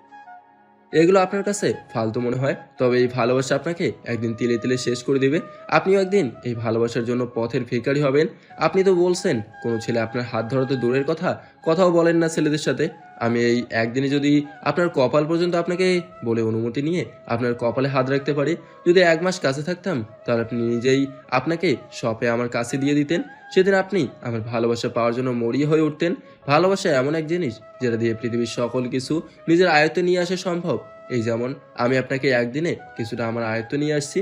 এগুলো আপনার কাছে ফালতু মনে হয়, তবে এই ভালোবাসা আপনাকে একদিন তিলে তিলে শেষ করে দেবে। আপনিও একদিন এই ভালোবাসার জন্য পথের ভিখারি হবেন। আপনি তো বলছেন কোনো ছেলে আপনার হাত ধরা তো দূরের কথা, কথাও বলেন না ছেলেদের সাথে। আমি এই একদিনে যদি আপনার কপাল পর্যন্ত আপনাকে বলে অনুমতি নিয়ে আপনার কপালে হাত রাখতে পারি, যদি 1 মাস কাছে থাকতাম, তাহলে আপনি নিজেই আপনাকে শপে আমার কাছে দিয়ে দিতেন। সেদিন আপনি আমার ভালোবাসা পাওয়ার জন্য মরিয়া হয়ে উঠতেন। ভালোবাসা এমন এক জিনিস যেটা দিয়ে পৃথিবীর সকল কিছু নিজের আয়ত্তে নিয়ে আসা সম্ভব। এই যেমন আমি আপনাকে একদিনে কিছুটা আমার আয়ত্তে নিয়ে আসছি।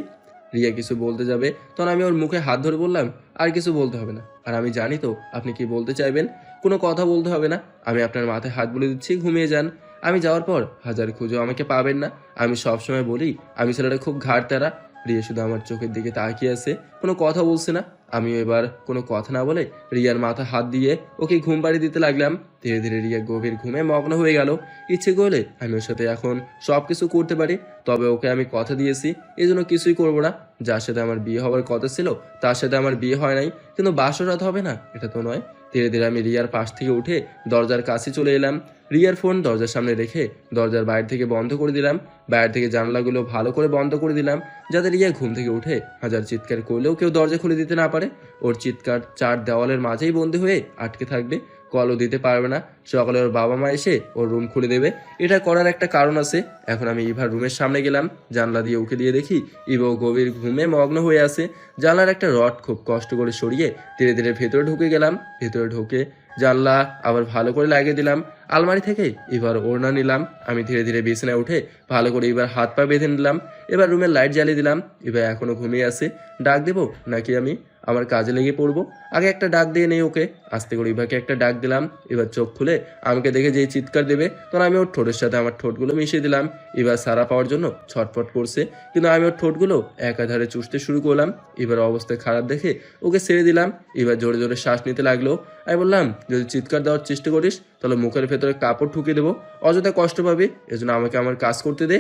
রিয়া কিছু বলতে যাবে, তখন আমি ওর মুখে হাত ধরে বললাম, আর কিছু বলতে হবে না, আর আমি জানি তো আপনি কি বলতে চাইবেন। কোনো কথা বলতে হবে না, আমি আপনার মাথায় হাত বলে দিচ্ছি, ঘুমিয়ে যান। আমি যাওয়ার পর হাজার খুঁজেও আমাকে পাবেন না। আমি সবসময় বলি আমি ছেলেটা খুব ঘাড় তেরা। রিয়া শুধু আমার চোখের দিকে তাকিয়ে আছে, কোনো কথা বলছে না। আমিও এবার কোনো কথা না বলে রিয়ার মাথা হাত দিয়ে ওকে ঘুম পাড়িয়ে দিতে লাগলাম। ধীরে ধীরে রিয়া গভীর ঘুমে মগ্ন হয়ে গেল। ইচ্ছে করলে আমি ওর সাথে এখন সব কিছু করতে পারি, তবে ওকে আমি কথা দিয়েছি এই জন্য কিছুই করবো না। যার সাথে আমার বিয়ে হওয়ার কথা ছিল তার সাথে আমার বিয়ে হয় নাই, কিন্তু বাসরাত হবে না এটা তো নয়। ধীরে ধীরে আমি রিয়ার পাশ থেকে উঠে দরজার কাছে চলে এলাম। রিয়ার ফোন দরজার সামনে রেখে দরজার বাইরে থেকে বন্ধ করে দিলাম। বাইরে থেকে জানলাগুলো ভালো করে বন্ধ করে দিলাম, যাতে রিয়া ঘুম থেকে উঠে হাজার চিৎকার করলেও কেউ দরজা খুলে দিতে না পারে। ওর চিৎকার 4 দেওয়ালের মাঝেই বন্দী হয়ে আটকে থাকবে, কলও দিতে পারবে না। সকালে ওর বাবা মা এসে ওর রুম খুলে দেবে। এটা করার একটা কারণ আছে। এখন আমি ইভার রুমের সামনে গেলাম, জানলা দিয়ে উঠে দিয়ে দেখি ইভাও গভীর ঘুমে মগ্ন হয়ে আছে। জানলার একটা রড খুব কষ্ট করে সরিয়ে ধীরে ধীরে ভেতরে ঢুকে গেলাম। ভেতরে ঢুকে জানলা আবার ভালো করে লাগিয়ে দিলাম। আলমারি থেকে এবার ওড়না নিলাম। আমি ধীরে ধীরে বিছানায় উঠে ভালো করে এবার হাত পা বেঁধে নিলাম। এবার রুমের লাইট জ্বালিয়ে দিলাম। এবার এখনো ঘুমিয়ে আছে, ডাক দেবো নাকি আমি আমার কাজে লেগে পড়বো? আগে একটা ডাক দিয়ে নেই ওকে। আস্তে করে ইভাকে একটা ডাক দিলাম। এবার চোখ খুলে আমাকে দেখে যেই চিৎকার দেবে, তখন আমি ওর ঠোঁটের সাথে আমার ঠোঁটগুলো মিশিয়ে দিলাম। এবার সারা পাওয়ার জন্য ছটফট করছে, কিন্তু আমি ওর ঠোঁটগুলো একাধারে চুষতে শুরু করলাম। এবার অবস্থা খারাপ দেখে ওকে ছেড়ে দিলাম। এবার জোরে জোরে শ্বাস নিতে লাগলো। আমি বললাম, যদি চিৎকার দেওয়ার চেষ্টা করিস তাহলে মুখের ভেতরে কাপড় ঠুকিয়ে দেবো, অযথা কষ্ট পাবি, এজন্য আমাকে আমার কাজ করতে দে।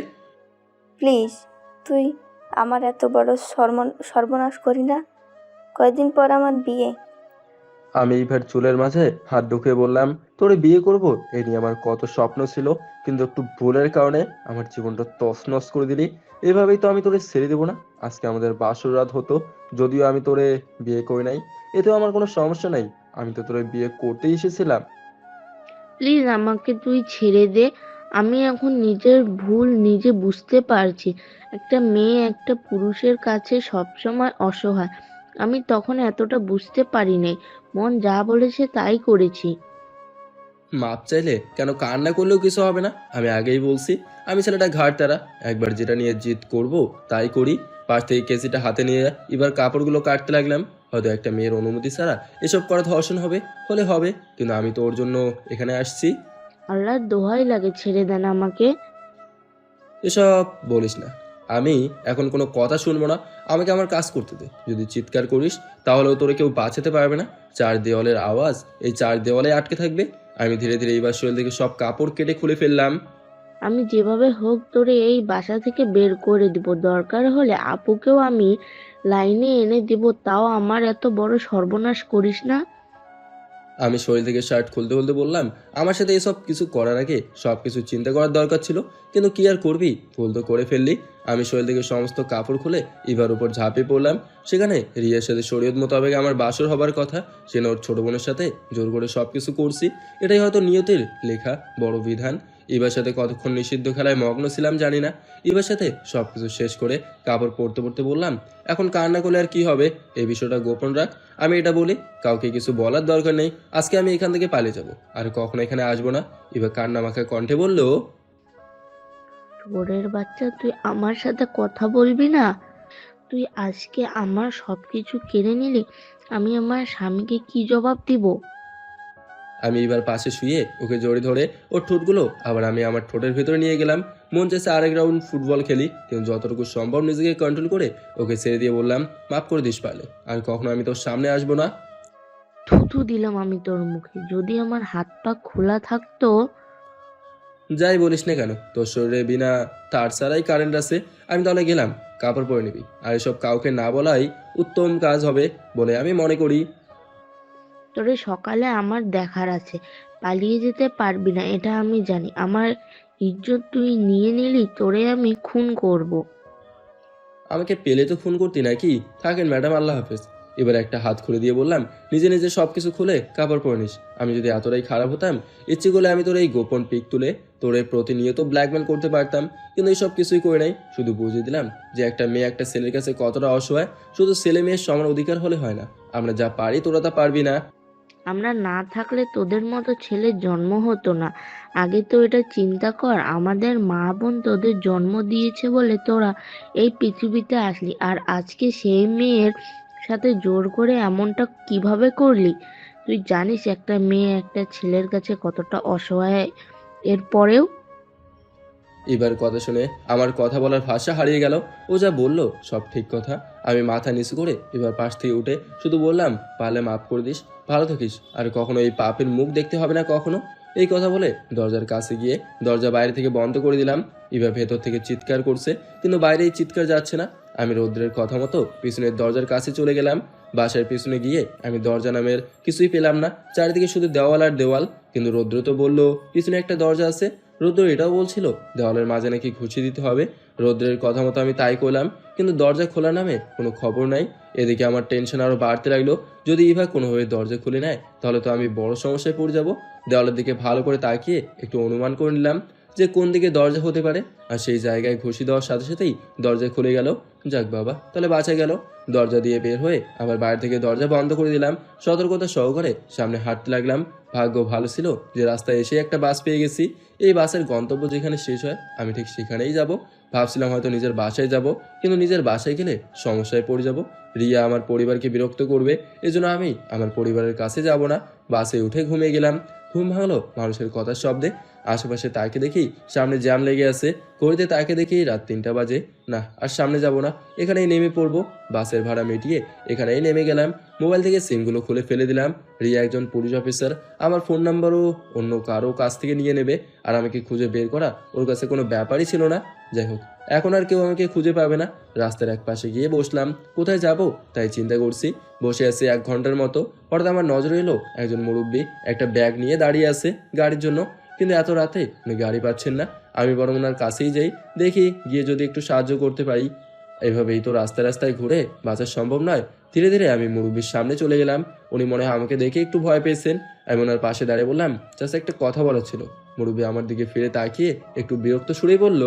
প্লিজ, তুই আমার এত বড় সর্বনাশ করি না। কয়দিন পর আমার বিয়ে। আমি এবার চুলের মাঝে হাত ঢুকিয়ে বললাম, তোরে বিয়ে করব এই নিয়ে আমার কত স্বপ্ন ছিল, কিন্তু একটু ভুলের কারণে আমার জীবনটা তছনছ করে দিলি। এভাবেই তো আমি তোরে ছেড়ে দেবো না। আজকে আমাদের বাসর রাত হতো, যদিও আমি তোরে বিয়ে করি নাই, এতেও আমার কোনো সমস্যা নাই। আমি তো তোরে বিয়ে করতেই এসেছিলাম। প্লিজ আমাকে তুই ছেড়ে দে। আমি এখন নিজের ভুল নিজে বুঝতে পারছি। একটা মেয়ে একটা পুরুষের কাছে সবসময় অসহায়। আমি তখন এতটা বুঝতে পারি নাই। মন যা বলেছে তাই করেছি। মাপ চাইলে কেন কান্না করলেও কিছু হবে না? আমি আগেই বলছি আমি ছেলেটা ঘাট তারা, একবার যেটা নিয়ে জিদ করব তাই করি। পাশ থেকে কেসিটা হাতে নিয়ে এবার কাপড়গুলো কাটতে লাগলাম। হয়তো একটা মেয়ের অনুমতি ছাড়া এসব করা ধর্ষণ হবে, হলে হবে, কিন্তু আমি তো ওর জন্য এখানে আসছি। আল্লাহর দোহাই লাগে, ছেড়ে দেন আমাকে। এসব বলিস না, আমি এখন কোনো কথা শুনবো না। আমাকে আমার কাজ করতে দে। যদি চিৎকার করিস তাহলেও তোরে কেউ বাঁচাতে পারবে না। চার দেওয়ালের আওয়াজ এই চার দেওয়ালে আটকে থাকবে। আমি ধীরে ধীরে এবার শরীর থেকে সব কাপড় কেটে খুলে ফেললাম। আমি যেভাবে হোক তোরে এই বাসা থেকে বের করে দিব, দরকার হলে আপুকেও আমি লাইনে এনে দিব, তাও আমার এত বড় সর্বনাশ করিস না। আমি শরীর থেকে শার্ট খুলতে খুলতে বললাম, আমার সাথে এসব কিছু করার আগে সব কিছু চিন্তা করার দরকার ছিল, কিন্তু কি আর করবি, ভুল তো করে ফেললি। আমি শরীর থেকে সমস্ত কাপড় খুলে ইভার উপর ঝাঁপিয়ে পড়লাম। সেখানে রিয়ার সাথে শরীয়ত মোতাবেক আমার বাসর হবার কথা, সে ওর ছোট বোনের সাথে জোর করে সব কিছু করছি। এটাই হয়তো নিয়তির লেখা বড় বিধান। ইবার সাথে কতক্ষণ নিষিদ্ধ খেলায় মগ্ন ছিলাম জানি না। ইবার সাথে সবকিছু শেষ করে কাপড় পরতে পরতে বললাম, এখন কান্না করলে আর কি হবে, এই বিষয়টা গোপন রাখ। আমি এটা বলি, কাউকে কিছু বলার দরকার নেই। আজকে আমি এখান থেকে পালিয়ে যাব, আর কখনো এখানে আসবো না। এবার কান্না মাখা কণ্ঠে বলল, চোরের বাচ্চা, তুই আমার সাথে কথা বলবি না? তুই আজকে আমার সবকিছু কেড়ে নিলি, আমি আমার স্বামীকে কি জবাব দিব? আমি এবার পাশে শুয়ে ওকে জড়ি ধরে ওর ঠোঁটগুলো আবার আমি আমার ঠোঁটের ভেতরে নিয়ে গেলাম। মন চাইছে আরেক রাউন্ড ফুটবল খেলি, কিন্তু যতটুকু সম্ভব নিজেকে কন্ট্রোল করে ওকে ছেড়ে দিয়ে বললাম, মাফ করে দিস পারলে, আর কখনো আমি তোর সামনে আসবো না। থুথু দিলাম আমি তোর মুখে, যদি আমার হাত পা খোলা থাকতো। যাই বলিস না কেন, তোর শরীরে বিনা তার ছাড়াই কারেন্ট আছে। আমি তাহলে গেলাম, কাপড় পরে নিবি, আর এসব কাউকে না বলাই উত্তম কাজ হবে বলে আমি মনে করি। তোরে সকালে আমার দেখার আছে, পালিয়ে যেতে পারবি না এটা আমি জানি। আমার ইজ্জত তুই নিয়ে নিলি, তোরে আমি খুন করব। আমাকে পেলে তো খুন করতি নাকি? থাকেন ম্যাডাম, আল্লাহ হাফেজ। এবার একটা হাত খুলে দিয়ে বললাম, নিজে নিজে সবকিছু খুলে কাপড় পরে নিস। আমি যদি এতটাই খারাপ হতাম, ইচ্ছে করলে আমি তোর এই গোপন পিক তুলে তোরে প্রতিনিয়ত ব্ল্যাকমেল করতে পারতাম, কিন্তু এইসব কিছুই করে নাই। শুধু বুঝিয়ে দিলাম যে একটা মেয়ে একটা ছেলের কাছে কতটা অসহায়। শুধু ছেলে মেয়ের সমান অধিকার হলে হয় না, আমরা যা পারি তোরা তা পারবি না। আমরা না থাকলে তোদের মতো ছেলের জন্ম হতো না। আগে তো এটা চিন্তা কর, আমাদের মা বোন তোদের জন্ম দিয়েছে বলে তোরা এই পৃথিবীতে আসলি, আর আজকে সেই মেয়ের সাথে জোর করে এমনটা কিভাবে করলি? তুই জানিস একটা মেয়ে একটা ছেলের কাছে কতটা অসহায়? এরপরেও এবার কথা শুনে আমার কথা বলার ভাষা হারিয়ে গেল। ও যা বলল সব ঠিক কথা। আমি মাথা নিচু করে এবার পাশ থেকে উঠে শুধু বললাম, পারলে মাফ করে দিস, ভালো থাকিস, আর কখনো এই পাপের মুখ দেখতে হবে না কখনো। এই কথা বলে দরজার কাছে গিয়ে দরজা বাইরে থেকে বন্ধ করে দিলাম। এবার ভেতর থেকে চিৎকার করছে, কিন্তু বাইরে এই চিৎকার যাচ্ছে না। আমি রৌদ্রের কথা মতো পিছনের দরজার কাছে চলে গেলাম। বাসার পিছনে গিয়ে আমি দরজা নামের কিছুই পেলাম না, চারিদিকে শুধু দেওয়াল আর দেওয়াল। কিন্তু রৌদ্র তো বললো পিছনে একটা দরজা আছে। রৌদ্র এটাও বলছিল দেওয়ালের মাঝে নাকি ঘুষি দিতে হবে। রৌদ্রের কথা মতো আমি তাই করলাম, কিন্তু দরজা খোলা নামে কোনো খবর নাই। এদিকে আমার টেনশন আরো বাড়তে লাগলো। যদি ইভা কোনোভাবে দরজা খুলে নেয় তাহলে তো আমি বড় সমস্যায় পড়ে যাব। দেওয়ালের দিকে ভালো করে তাকিয়ে একটু অনুমান করে নিলাম যে কোন দিকে দরজা হতে পারে, আর সেই জায়গায় ঘুষি দেওয়ার সাথে সাথেই দরজা খুলে গেল। যাক বাবা, তাহলে বাঁচা গেল। দরজা দিয়ে বের হয়ে আবার বাইরে থেকে দরজা বন্ধ করে দিলাম। সতর্কতা সহকারে সামনে হাঁটতে লাগলাম। ভাগ্য ভালো ছিল যে রাস্তায় এসে একটা বাস পেয়ে গেছি। এই বাসের গন্তব্য যেখানে শেষ হয় আমি ঠিক সেখানেই যাব। ভাবছিলাম হয়তো নিজের বাসায় যাব, কিন্তু নিজের বাসায় গেলে সমস্যায় পড়ে যাব। রিয়া আমার পরিবারকে বিরক্ত করবে, এজন্য আমি আমার পরিবারের কাছে যাব না। বাসে উঠে ঘুমিয়ে গেলাম। ঘুম ভাঙলো মানুষের কথার শব্দে। আশেপাশে তাকে দেখি সামনে জ্যাম লেগে আছে। ঘড়িতে তাকে দেখি রাত 3টা বাজে। না, আর সামনে যাব না, এখানেই নেমে পড়বো। বাসের ভাড়া মিটিয়ে এখানেই নেমে গেলাম। মোবাইল থেকে সিমগুলো খুলে ফেলে দিলাম। রিয়া একজন পুলিশ অফিসার, আমার ফোন নাম্বারও অন্য কারো কাছ থেকে নিয়ে নেবে, আর আমাকে খুঁজে বের করা ওর কাছে কোনো ব্যাপারই ছিল না। যাই হোক, এখন আর কেউ আমাকে খুঁজে পাবে না। রাস্তার এক পাশে গিয়ে বসলাম। কোথায় যাব তাই চিন্তা করছি। বসে আছি 1 ঘন্টার মতো। হঠাৎ আমার নজরে এলো একজন মুরব্বী একটা ব্যাগ নিয়ে দাঁড়িয়ে আছে গাড়ির জন্য, কিন্তু এত রাতে উনি গাড়ি পাচ্ছেন না। আমি বরং ওনার কাছেই যাই, দেখি গিয়ে যদি একটু সাহায্য করতে পারি। এভাবেই তো রাস্তায় রাস্তায় ঘুরে বাঁচা সম্ভব নয়। ধীরে ধীরে আমি মুরব্বীর সামনে চলে গেলাম। উনি মনে হয় আমাকে দেখে একটু ভয় পেয়েছেন। আমি ওনার পাশে দাঁড়িয়ে বললাম, জাস্ট একটা কথা বলার ছিল। মুরব্বী আমার দিকে ফিরে তাকিয়ে একটু বিরক্ত সুরেই বলল,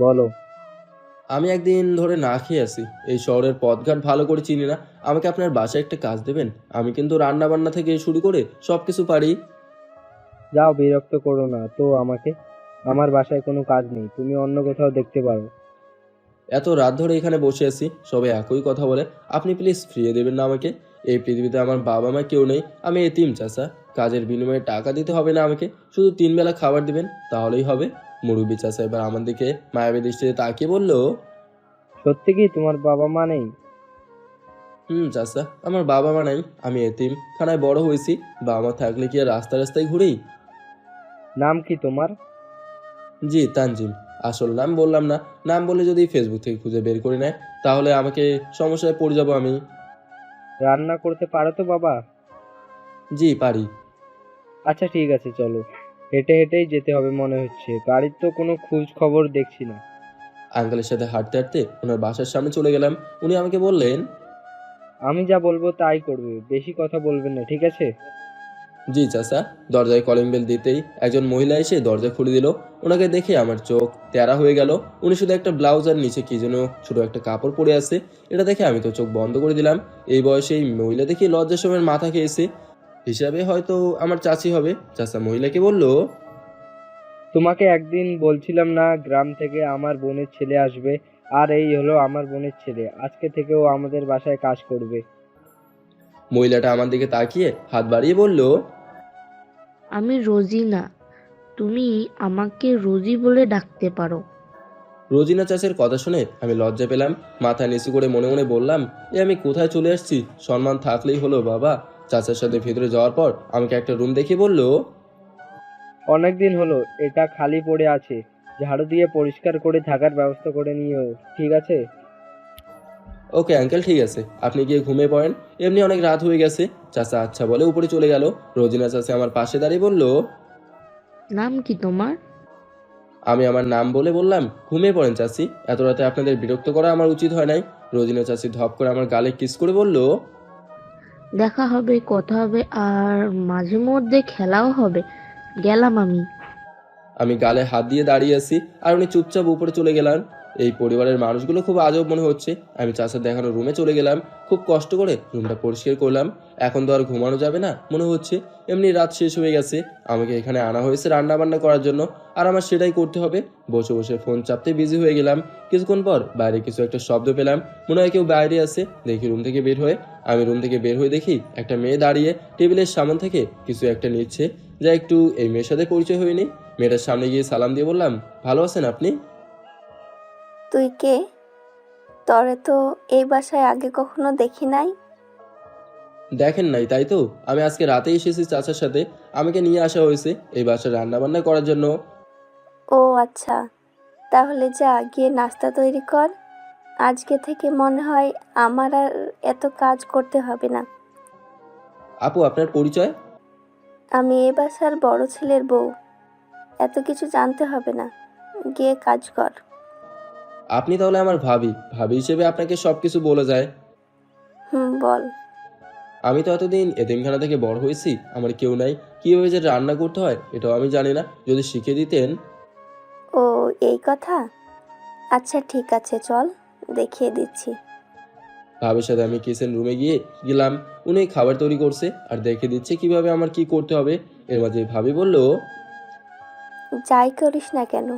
বলো। আমি একদিন ধরে না খেয়ে আছি, এই শহরের পথঘাট ভালো করে চিনি না। আমাকে আপনার বাসায় একটা কাজ দেবেন? আমি কিন্তু রান্না বান্না থেকে শুরু করে সব কিছু পারি। যাও, বিরক্ত করো না তো আমাকে। আমার বাসায় কোনো কাজ নেই, তুমি অন্য কোথাও দেখতে পারো। এত রাত ধরে এখানে বসে আছি, সবাই একই কথা বলে। আপনি প্লিজ ফিরিয়ে দেবেন না আমাকে? এই পৃথিবীতে আমার বাবা মা কেউ নেই, আমি এতিম চাচা। কাজের বিনিময়ে টাকা দিতে হবে না আমাকে, শুধু 3 বেলা খাবার দিবেন, তাহলেই হবে। মুরব্বী চাচা এবার আমার দিকে মায়াবী দৃষ্টিতে তাকিয়ে বলল, সত্যি কি তোমার বাবা মা নেই? চাচা, আমার বাবা মা নাই, আমি এতিম খানায় বড় হয়েছি। বাবা মা থাকলে কি আর রাস্তায় রাস্তায় ঘুরি? নাম কি তোমার? জি, তানজিম। আসল নাম বললাম না, নাম বলে যদি ফেসবুক থেকে খুঁজে বের করে নেয় তাহলে আমাকে সমস্যায় পড়ে যাব আমি। রান্না করতে পারো তো বাবা? জি, পারি। আচ্ছা ঠিক আছে, চলো। হেঁটে হেঁটেই যেতে হবে মনে হচ্ছে, গাড়ির তো কোনো খোঁজ খবর দেখছি না। আঙ্কেলের সাথে হাঁটতে হাঁটতে ওনার বাসার সামনে চলে গেলাম। উনি আমাকে বললেন, আমি যা বলবো তাই করবে, বেশি কথা বলবেন না, ঠিক আছে? জি চাচা। দরজায় কলিং বেল দিতেই একজন মহিলা এসে দরজা খুলে দিল। ওনাকে দেখে আমার চোখ তেরা হয়ে গেল। উনি শুধু একটা ব্লাউজ আর নিচে কি যেন ছোট একটা কাপড় পরে আছে। এটা দেখে আমি তো চোখ বন্ধ করে দিলাম। এই বয়সে এই মহিলা দেখে লজ্জার সময় মাথা খেয়েছে। হিসাবে হয়তো আমার চাচি হবে। চাচা মহিলাকে বলল, তোমাকে একদিন বলছিলাম না গ্রাম থেকে আমার বোনের ছেলে আসবে, আর এই হলো আমার বোনের ছেলে, আজকে থেকেও আমাদের বাসায় কাজ করবে। মহিলাটা আমার দিকে তাকিয়ে হাত বাড়িয়ে বলল, আমি রোজিনা, তুমি আমাকে রোজি বলে ডাকতে পারো। রোজিনা চাচের কথা শুনে আমি লজ্জা পেলাম। মাথা নিচু করে মনে মনে বললাম, এ আমি কোথায় চলে আসছি? সম্মান থাকলেই হলো বাবা। চাচার সাথে ভেতরে যাওয়ার পর আমাকে একটা রুম দেখে বলল, অনেকদিন হলো এটা খালি পড়ে আছে, ঝাড়ু দিয়ে পরিষ্কার করে থাকার ব্যবস্থা করে নিও, ঠিক আছে? ওকে আঙ্কেল, ঠিক আছে, আপনি গিয়ে ঘুমিয়ে পড়েন, এমনি অনেক রাত হয়ে গেছে। চাচা আচ্ছা বলে উপরে চলে গেল। রোজিনা চাচা আমার পাশে দাঁড়িয়ে বলল, নাম কি তোমার? আমি আমার নাম বলে বললাম, ঘুমিয়ে পড়েন চাচি, এত রাতে আপনাদের বিরক্ত করা আমার উচিত হয় নাই। রোজিনা চাচি ধপ করে আমার গালে কিস করে বলল, দেখা হবে, কথা হবে, আর মাঝে মধ্যে খেলাও হবে। গেলাম আমি। আমি গালে হাত দিয়ে দাঁড়িয়ে আছি আর উনি চুপচাপ উপরে চলে গেলেন। এই পরিবারের মানুষগুলো খুব আজব মনে হচ্ছে। আমি চাচার দেখানো রুমে চলে গেলাম। খুব কষ্ট করে রুমটা পরিষ্কার করলাম। এখন তো আর ঘুমানো যাবে না মনে হচ্ছে, এমনি রাত শেষ হয়ে গেছে। আমাকে এখানে আনা হয়েছে রান্না বান্না করার জন্য, আর আমার সেটাই করতে হবে। বসে বসে ফোন চাপতে বিজি হয়ে গেলাম। কিছুক্ষণ পর বাইরে কিছু একটা শব্দ পেলাম, মনে হয় কেউ বাইরে আছে। দেখি রুম থেকে বের হয়ে, আমি রুম থেকে বের হয়ে দেখি একটা মেয়ে দাঁড়িয়ে টেবিলের সামনে থেকে কিছু একটা নিচ্ছে। যা একটু এই মেয়ের সাথে পরিচয় হয়নি। মেয়েটার সামনে গিয়ে সালাম দিয়ে বললাম, ভালো আছেন আপনি? তুই কে? তরে তো এই বাসায় আগে কখনো দেখি নাই। দেখেন নাই তাই তো? আমি আজকে রাতে এসেছি চাচার সাথে, আমাকে নিয়ে আসা হয়েছে এই বাসায় রান্না বান্না করার জন্য। ও আচ্ছা, তাহলে যা গিয়ে নাস্তা তৈরি কর। আজকে থেকে মনে হয় আমার আর এত কাজ করতে হবে না। আপু আপনার পরিচয়? আমি এ বাসার বড় ছেলের বউ, এত কিছু জানতে হবে না, গিয়ে কাজ কর। আপনি তাহলে আমার ভাবি, ভাবি হিসেবে আপনাকে সবকিছু বলে যায়। বল। আমি তো এতদিন এতিমখানা থেকে বড় হয়েছি, আমার কেউ নাই, কিভাবে যে রান্না করতে হয় এটাও আমি জানি না। যদি শিখিয়ে দিতেন। ও এই কথা, আচ্ছা ঠিক আছে, চল দেখিয়ে দিচ্ছি। ভাবির সাথে আমি কিচেন রুমে গেলাম। উনি খাবার তৈরি করছে আর দেখে দিচ্ছে কিভাবে আমার কি করতে হবে। এর মাঝে ভাবি বলল, যাই করিস না কেন,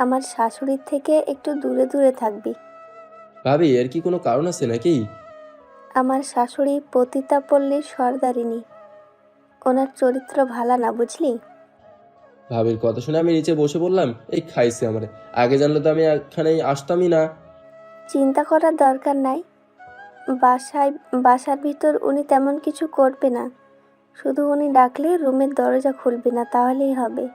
আমার শাশুড়ির থেকে একটু দূরে দূরে থাকবি। ভাবি এর কি কোনো কারণ আছে নাকি? আমার শাশুড়ি পতিতাপল্লীর সর্দারিনী, ওনার চরিত্র ভালো না, বুঝলি? ভাবির কথা শুনে আমি নিচে বসে বললাম, এই খাইছে আমারে, আগে জানলে তো আমি এখানে আসতামই না। চিন্তা করার দরকার নাই, বাসার ভিতর উনি তেমন কিছু করবে না, শুধু উনি ডাকলে রুমের দরজা খুলবে না, তাহলেই হবে।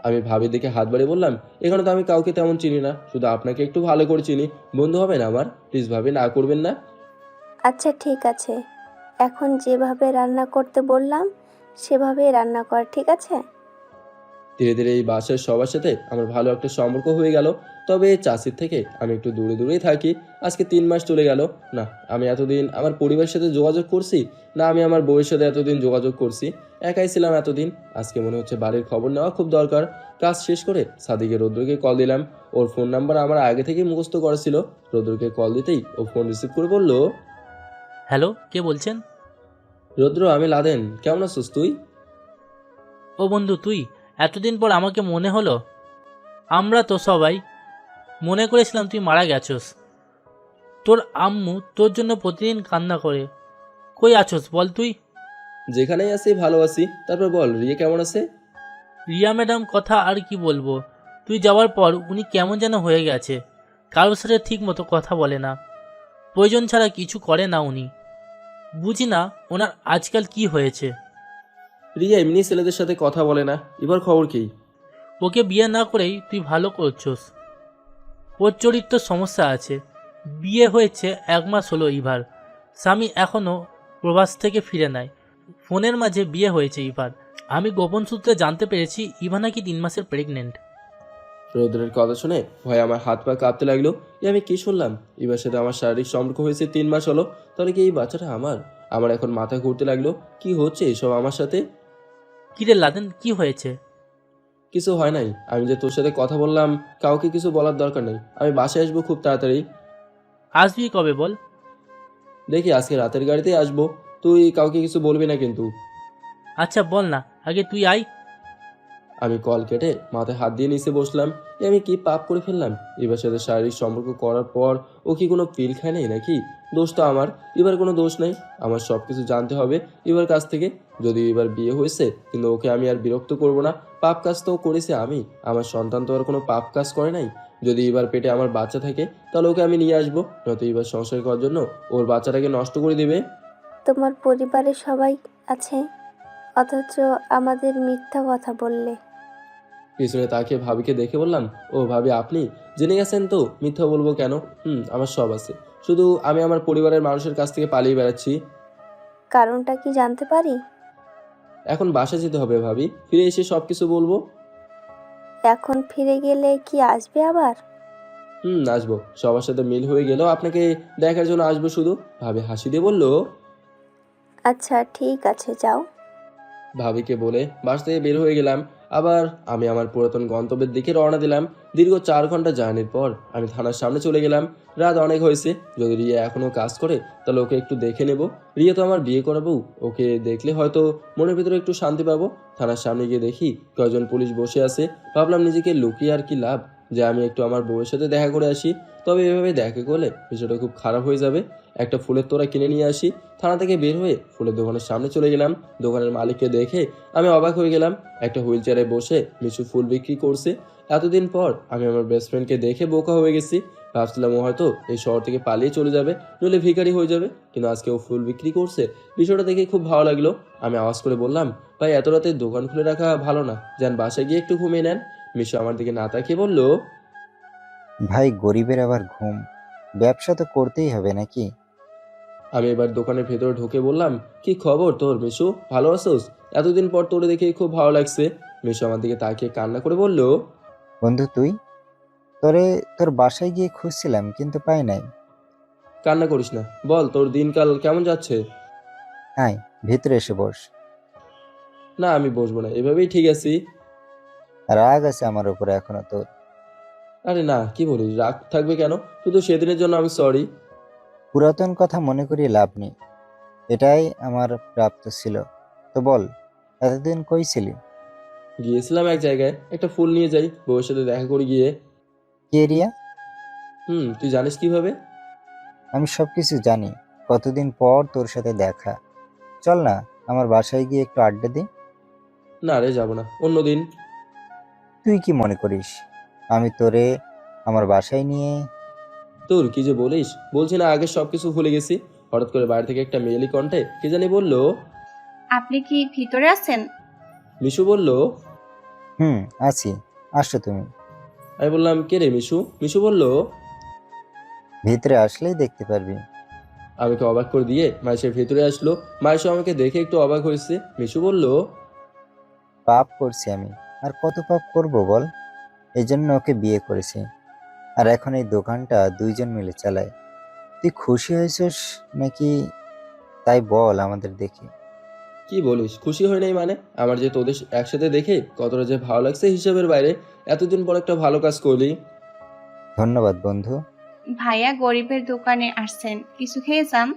আমি ভাবির দিকে হাত বাড়িয়ে বললাম, এখানে তো আমি কাউকে তেমন চিনি না, শুধু আপনাকে একটু ভালো করে চিনি, বন্ধু হবেন আমার, প্লিজ ভাবি না করবেন না। আচ্ছা ঠিক আছে, এখন যেভাবে রান্না করতে বললাম সেভাবেই রান্না কর, ঠিক আছে? ধীরে ধীরে এই বাসার সবার সাথে আমার ভালো একটা সম্পর্ক হয়ে গেল। তবে চাষির থেকে আমি একটু দূরে দূরেই থাকি। আজকে 3 মাস চলে গেল। না আমি এতদিন আমার পরিবারের সাথে যোগাযোগ করছি, না আমি আমার বউয়ের সাথে এতদিন যোগাযোগ করছি। একাই ছিলাম এতদিন। আজকে মনে হচ্ছে বাড়ির খবর নেওয়া খুব দরকার। কাজ শেষ করে সাদিকে রৌদ্রকে কল দিলাম। ওর ফোন নাম্বার আমার আগে থেকেই মুখস্থ করা ছিল। রৌদ্রকে কল দিতেই ও ফোন রিসিভ করে বলল, হ্যালো, কে বলছেন? রৌদ্র, আমি লাদেন, কেমন আছিস তুই? ও বন্ধু, তুই এতদিন পর আমাকে মনে হলো। আমরা তো সবাই মনে করেছিলাম তুই মারা গেছস। তোর আম্মু তোর জন্য প্রতিদিন কান্না করে। কই আছোস বল তুই? যেখানেই আছি ভালো আছি। তারপর বল, রিয়া কেমন আছে? রিয়া ম্যাডাম কথা আর কি বলবো, তুই যাওয়ার পর উনি কেমন যেন হয়ে গেছে। কারোর সাথে ঠিক মতো কথা বলে না, প্রয়োজন ছাড়া কিছু করে না উনি। বুঝি না ওনার আজকাল কি হয়েছে। রিয়া এমনি ছেলেদের সাথে কথা বলে না, এবার খবর কি? ওকে বিয়ে না করেই তুই ভালো করছস। ওর চরিত্র সমস্যা আছে। বিয়ে হয়েছে 1 মাস হলো ইভার, স্বামী এখনও প্রবাস থেকে ফিরে নাই। ফোনের মাঝে বিয়ে হয়েছে ইভার। আমি গোপন সূত্রে জানতে পেরেছি ইভা নাকি 3 মাসের প্রেগনেন্ট। রৌদ্রের কথা শুনে ভয় আমার হাত পা কাঁপতে লাগলো। আমি কি শুনলাম? এবার সাথে আমার শারীরিক সম্পর্ক হয়েছে 3 মাস হলো। তাহলে কি এই বাচ্চাটা আমার? আমার এখন মাথা ঘুরতে লাগলো, কি হচ্ছে এসব আমার সাথে? কিরে লাদেন, কি হয়েছে? কিছু হয় নাই। আমি যে তোর সাথে কথা বললাম, কাউকে কিছু বলার দরকার নেই। আমি বাসায় আসবো খুব তাড়াতাড়ি। আসবি কবে বল? দেখি আজকে রাতের গাড়িতেই আসবো। তুই কাউকে কিছু বলবি না কিন্তু। আচ্ছা বল না, আগে তুই আয়। আমি কল কেটে মাথায় হাত দিয়ে নিচে বসলাম। আমি কি পাপ করে ফেললাম? এবার সাথে শারীরিক সম্পর্ক করার পর ও কি কোনো পিল খায় নাই নাকি? দোষ তো আমার, এবার কোনো দোষ নাই। আমার সব কিছু জানতে হবে এবার কাছ থেকে। যদি এবার বিয়ে হয়েছে, কিন্তু ওকে আমি আর বিরক্ত করব না। পাপ কাজ তো করেছে আমি, আমার সন্তান তো আর কোনো পাপ কাজ করে নাই। যদি এবার পেটে আমার বাচ্চা থাকে, তাহলে ওকে আমি নিয়ে আসবো। নয়তো এবার সংসার করার জন্য ওর বাচ্চাটাকে নষ্ট করে দেবে। তোমার পরিবারের সবাই আছে, অথচ আমাদের মিথ্যা কথা বললে। পিছনে তাকিয়ে ভাবিকে দেখে বললাম, ও ভাবি আপনি জেনে গেছেন তো মিথ্যা বলবো কেন? আমার সব আছে, শুধু আমি আমার পরিবারের মানুষের কাছ থেকে পালিয়ে বেড়াচ্ছি। কারণটা কি জানতে পারি? এখন বাসা যেতে হবে ভাবি, ফিরে এসে সব কিছু বলবো। এখন ফিরে গেলে কি আসবে আবার? আসবো। সবার সাথে মিল হয়ে গেলেও আপনাকে দেখার জন্য আসবো শুধু। ভাবি হাসি দিয়ে বললো। আচ্ছা ঠিক আছে, যাও। ভাবিকে বলে বাস থেকে বের হয়ে গেলাম। আবার আমি আমার পুরাতন গন্তব্যের দিকে রওনা দিলাম। দীর্ঘ 4 ঘন্টা জার্নির পর আমি থানার সামনে চলে গেলাম। রাত অনেক হয়েছে। যদি রিয়া এখনো কাজ করে, তাহলে ওকে একটু দেখে নেব। রিয়া তো আমার বিয়ে করাবো, ওকে দেখলে হয়তো মনের ভিতরে একটু শান্তি পাবো। থানার সামনে গিয়ে দেখি কয়েকজন পুলিশ বসে আছে। ভাবলাম নিজেকে লুকিয়ে আর কি লাভ, যে আমি একটু আমার বউয়ের সাথে দেখা করে আসি। তবে এভাবে দেখা করলে বিষয়টা খুব খারাপ হয়ে যাবে। একটা ফুলের তোড়া কিনে নিয়ে আসি। থানা থেকে বের হয়ে ফুলের দোকানের সামনে চলে গেলাম। দোকানের মালিককে দেখে আমি অবাক হয়ে গেলাম। একটা হুইল চেয়ারে বসে মিশু ফুল বিক্রি করছে। এতদিন পর আমি আমার বেস্ট ফ্রেন্ডকে দেখে বোকা হয়ে গেছি। ভাবছিলাম ও হয়তো এই শহর থেকে পালিয়ে চলে যাবে, নইলে ভিখারি হয়ে যাবে, কিন্তু আজকে ও ফুল বিক্রি করছে। বিষয়টা দেখে খুব ভালো লাগলো। আমি আওয়াজ করে বললাম, ভাই এত রাতে দোকান খুলে রাখা ভালো না, যান বাসায় গিয়ে একটু ঘুমিয়ে নেন। মিশু আমার দিকে না তাকিয়ে বলল, ভাই গরিবের আবার ঘুম, ব্যবসা তো করতেই হবে নাকি? আমি এবার দোকানের ভেতরে ঢুকে বললাম, কি খবর তোর মিশু, ভালো আছোস? এতদিন পর তোরে দেখে খুব ভালো লাগছে। মিশু আমার দিকে তাকিয়ে কান্না করে বলল, বন্ধু তুই, তোরে তোর বাসায় গিয়ে খুঁজছিলাম কিন্তু পাই নাই। কান্না করিস না, বল তোর দিনকাল কেমন যাচ্ছে? আয় ভিতরে এসে বস। না আমি বসবো না, এভাবেই ঠিক আছি। রাগ আছে আমার উপরে এখনো তোর? আরে না, কি বলিস, রাগ থাকবে কেন? শুধু সেদিনের জন্য আমি সরি। পুরাতন কথা মনে করিয়ে লাভ নেই, এটাই আমার প্রাপ্ত ছিল। তো বল, এতদিন কই ছিলি? গিয়েছিলাম এক জায়গায়, একটা ফুল নিয়ে যাই, বউয়ের সাথে দেখা করে গিয়ে। কি এরিয়া? তুই জানিস কিভাবে? আমি সবকিছু জানি। কতদিন পর তোর সাথে দেখা, চল না আমার বাসায় গিয়ে একটু আড্ডা দিই। না রে, যাবো না, অন্যদিন। তুই কি মনে করিস আমি তোরে আমার বাসায় নিয়ে? তোর কি যে বলিস, বলছি না আগে সবকিছু ভুলে গেছি। হঠাৎ করে বাইরে থেকে একটা মেয়েলি কণ্ঠে কে জানি বললো, আপনি কি ভিতরে আছেন? মিশু বলল। আছি, আসো তুমি। আমি বললাম, কে রে মিশু? মিশু বলল। ভিতরে আসলেই দেখতে পারবি। আমাকে অবাক করে দিয়ে মাইশের ভেতরে আসলো। মাইশু আমাকে দেখে একটু অবাক হয়েছে। মিশু বলল, পাপ করছি আমি, আর কত পাপ করব বল? এই জন্য ওকে বিয়ে করেছি, আর এখন এই দোকানটা 2 জন মিলে চালায়। তুই খুশি হয়েছিস নাকি তাই বল আমাদের দেখে। কি বলিস খুশি হয় নাই মানে? আমার যে তোদের একসাথে দেখে কতটা যে ভালো লাগছে হিসাবের বাইরে। এতদিন পর একটা ভালো কাজ করলি। ধন্যবাদ বন্ধু। ভাইয়া গরিবের দোকানে আসছেন, কিছু খেয়ে যান।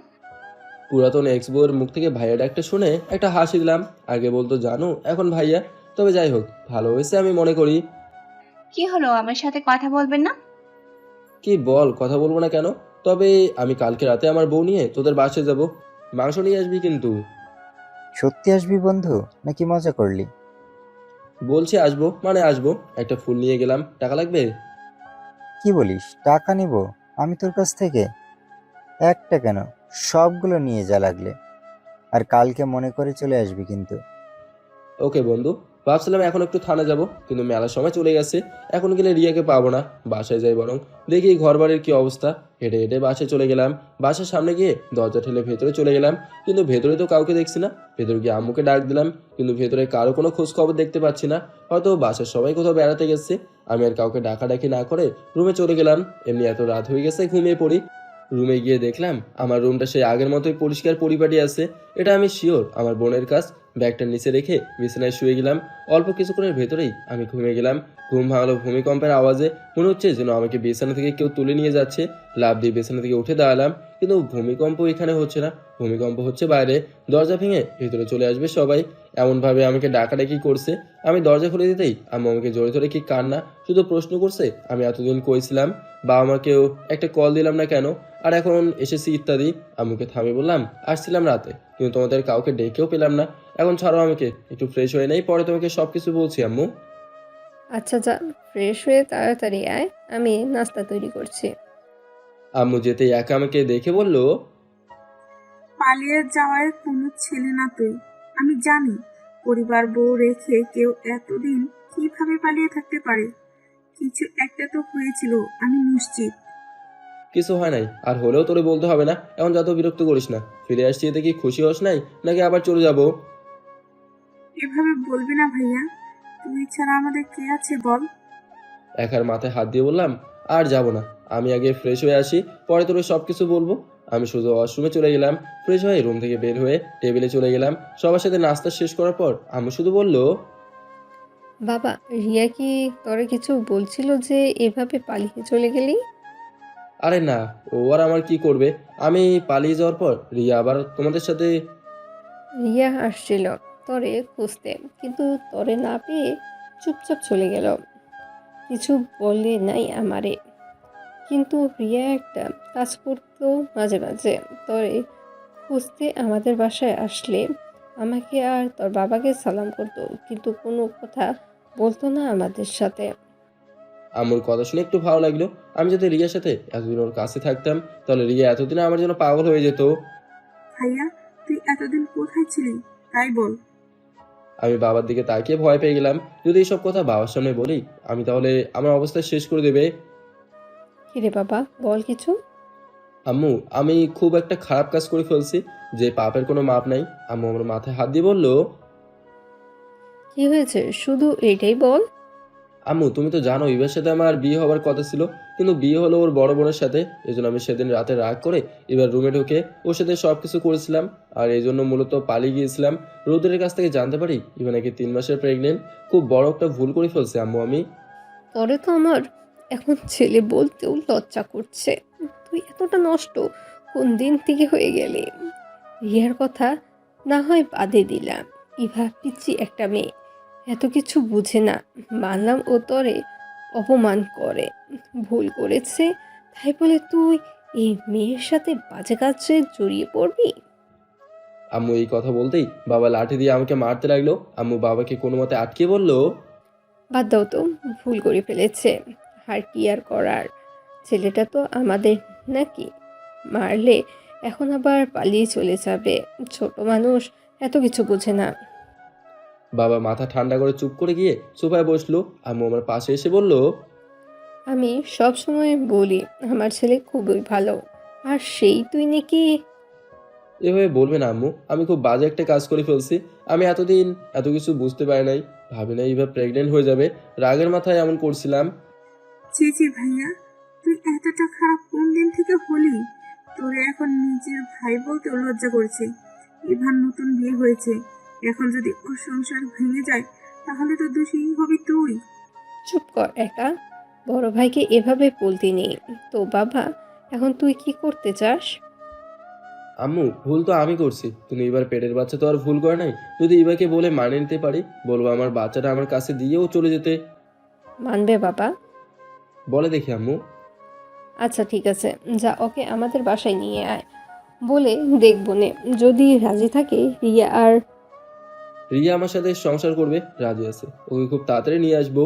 পুরাতন এক্স বউয়ের মুখ থেকে ভাইয়া ডাকটা শুনে একটা হাসি দিলাম। আগে বলতো জানু, এখন ভাইয়া। তবে যাই হোক, ভালো হয়েছে আমি মনে করি। কি হলো, আমার সাথে কথা বলবেন না? কি বল, কথা বলবো না কেন? তবে আমি কালকে রাতে আমার বউ নিয়ে তোদের বাসায় যাব। মাংস নিয়ে আসবি কিন্তু। সত্যি আসবি বন্ধু, নাকি মজা করলি? বলছি আসবো মানে আসবো। একটা ফুল নিয়ে গেলাম, টাকা লাগবে? কি বলিস, টাকা নিব আমি তোর কাছ থেকে? একটা কেন, সবগুলো নিয়ে যা লাগলে। আর কালকে মনে করে চলে আসবি কিন্তু। ওকে বন্ধু। ভাবছিলাম এখন একটু থানা যাব, কিন্তু মেলার সময় চলে গেছে। এখন গেলে রিয়াকে পাবো না। বাসায় যাই বরং, দেখি ঘর বাড়ির কি অবস্থা। হেঁটে হেঁটে বাসায় চলে গেলাম। বাসার সামনে গিয়ে দরজা ঠেলে ভেতরে চলে গেলাম, কিন্তু ভেতরে তো কাউকে দেখছি না। ভেতরে গিয়ে আম্মুকে ডাক দিলাম, কিন্তু ভেতরে কারো কোনো খোঁজ খবর দেখতে পাচ্ছি না। হয়তো বাসার সবাই কোথাও বেড়াতে গেছে। আমি আর কাউকে ডাকাডাকি না করে রুমে চলে গেলাম। এমনি এত রাত হয়ে গেছে, ঘুমিয়ে পড়ি। রুমে গিয়ে দেখলাম আমার রুমটা সেই আগের মতোই পরিষ্কার পরিপাটি আছে। এটা আমি শিওর আমার বোনের কাজ। ব্যাগটা নিচে রেখে বিছানায় শুয়ে গেলাম। অল্প কিছুক্ষণের ভেতরেই আমি ঘুমিয়ে গেলাম। ঘুম ভাঙলো ভূমিকম্পের আওয়াজে। মনে হচ্ছে যেন আমাকে বিছানা থেকে কেউ তুলে নিয়ে যাচ্ছে। লাফ দিয়ে বিছানা থেকে উঠে দাঁড়ালাম, কিন্তু ভূমিকম্প এখানে হচ্ছে না, ভূমিকম্প হচ্ছে বাইরে। দরজা ভেঙে ভেতরে চলে আসবে সবাই, এমনভাবে আমাকে ডাকাডাকি করছে। আমি দরজা খুলে দিতেই আম্মু আমাকে জোরে ধরে কি কান্না, শুধু প্রশ্ন করছে আমি এতদিন কইছিলাম, বাবা মাকেও একটা কল দিলাম না কেন, আর এখন এসেছি ইত্যাদি। আম্মুকে থামি বললাম আসছিলাম রাতে, কিন্তু তোমাদের কাউকে ডেকেও পেলাম না। এখন ছাড়ো আমাকে, একটু ফ্রেশ হয়ে নেই, পরে তোমাকে সবকিছু বলছি আম্মু। আচ্ছা যা, ফ্রেশ হয়ে তাড়াতাড়ি আয়, আমি নাস্তা তৈরি করছি। আম্মু যেতেই একা আমাকে দেখে বলল, পালিয়ে যাওয়ার কোনো ছেলে না তুই। আমি জানি পরিবার বউ রেখে কেউ এতদিন কিভাবে পালিয়ে থাকতে পারে। কিছু একটা তো হয়েছিল, আমি নিশ্চিত। কিছু হয় নাই, আর হলেও তোরে বলতে হবে না। এখন যত বিরক্ত করিস না। ফিরে আসছি এতে কি খুশি হস নাই, নাকি আবার চলে যাবো? এভাবে বলবি না ভাইয়া, তুই ছাড়া আমাদের কে আছে বল? একার মাথায় হাত দিয়ে বললাম, আর যাব না, আমি আগে ফ্রেশ হয়ে আসি, পরে তোরে সব কিছু বলবো। আমি শুধু ওয়াশরুমে চলে গেলাম। ফ্রেশ হয়ে রুম থেকে বের হয়ে টেবিলে চলে গেলাম। সবার সাথে নাস্তা শেষ করার পর আম্মু শুধু বলল, বাবা, রিয়া কি তোরে কিছু বলছিল যে এভাবে পালিয়ে চলে গেলি? আরে না, ও আর আমার কি করবে। আমি পালিয়ে যাওয়ার পর রিয়া আবার তোমাদের সাথে। রিয়া আসছিল তরে খুঁজতে, কিন্তু তরে না পেয়ে চুপচাপ চলে গেল, কিছু বলে নাই আমারে। কিন্তু রিয়া একটা কাজ করতো মাঝে মাঝে, তরে খুঁজতে আমাদের বাসায় আসলে আমাকে আর তোর বাবাকে সালাম করতো, কিন্তু কোনো কথা বলতো না আমাদের সাথে। আম্মুর কথা শুনে একটু ভালো লাগলো। আমি যদি রিয়ার সাথে এতদিন ওর কাছে থাকতাম, তাহলে রিয়া এতদিনে আমার জন্য পাগল হয়ে যেত। ভাইয়া, তুই এতদিন কোথায় ছিলি তাই বল। আমি বাবার দিকে তাকিয়ে ভয় পেয়ে গেলাম। যদি এইসব কথা বাবার সামনে বলি, আমি তাহলে আমার অবস্থা শেষ করে দেবে। কিরে বাবা, বল কিছু। আম্মু, আমি খুব একটা খারাপ কাজ করে ফেলছি, যে পাপের কোনো মাপ নাই। আম্মু আমার মাথায় হাত দিয়ে বলল, কি হয়েছে, শুধু এইটাই বল। আম্মু তুমি তো জানো ইভার সাথে আমার বিয়ে হবার কথা ছিল, কিন্তু বিয়ে হলো ওর বড় বোনের সাথে। এই জন্য আমি সেদিন রাতে রাগ করে এবার রুমে ঢুকে ওর সাথে সবকিছু করেছিলাম। আর এই জন্য মূলত পালিয়ে গিয়েছিলাম। রোদের কাছ থেকে জানতে পারি ইভা নাকি 3 মাসের প্রেগনেন্ট। খুব বড় একটা ভুল করে ফেলছে আম্মু আমি। পরে তো আমার এখন ছেলে বলতেও লজ্জা করছে। তুই এতটা নষ্ট কোন দিন থেকে হয়ে গেলি? রিয়ার কথা না হয় বাদে দিলাম, ইভা পিচ্ছি একটা মেয়ে, এত কিছু বুঝে না। মানলাম ও তরে অপমান করে, ভুল করেছে, তাই বলে তুই এই মেয়ের সাথে বাজে কাজে জড়িয়ে পড়বি? আম্মু এই কথা বলতেই বাবা লাঠি দিয়ে আমাকে মারতে লাগলো। আম্মু বাবাকে কোনো মতে আটকে বলল, বাদ দাও তো, ভুল করে ফেলেছে, আর কি আর করার, ছেলেটা তো আমাদের নাকি। মারলে এখন আবার পালিয়ে চলে যাবে, ছোট মানুষ এত কিছু বোঝে না। বাবা মাথা ঠান্ডা করে চুপ করে গিয়ে সোফায় বসলো। আম্মু আমার পাশে এসে বলল, আমি সব সময় বলি আমার ছেলে খুবই ভালো, আর সেই তুই নাকি। এভাবে বলবে না আম্মু, আমি খুব বাজে একটা কাজ করে ফেলছি। আমি এতদিন এত কিছু বুঝতে পারি নাই, ভাবি নাই এবার প্রেগনেন্ট হয়ে যাবে। রাগের মাথায় এমন করছিলাম। জি জি ভাইয়া, তুই এতটা খারাপ কোন দিন থেকে হলি? তোরে এখন নিজের ভাই বলতে লজ্জা করছে। ইভার নতুন বিয়ে হয়েছে, এখন যদি ওর সংসার ভেঙে যায় তাহলে তো দোষী হবি তুই। চুপ কর একা, বড় ভাইকে এভাবে বলতে নেই তো। বাবা, এখন তুই কি করতে চাস? আম্মু ভুল তো আমি করছি, তুমি এবার পেটের বাচ্চা তো আর ভুল করে নাই। যদি ইবাকে বলে মানে নিতে পারি, বলবো আমার বাচ্চাটা আমার কাছে দিয়েও চলে যেতে। মানবে বাবা? বলে দেখি আম্মু। আচ্ছা ঠিক আছে, যা ওকে আমাদের বাসায় নিয়ে আয়, বলে দেখবো নে। যদি রাজি থাকে রিয়া আর রিয়া আমার সাথে সংসার করবে, রাজি আছে, ওকে খুব তাড়াতাড়ি নিয়ে আসবো।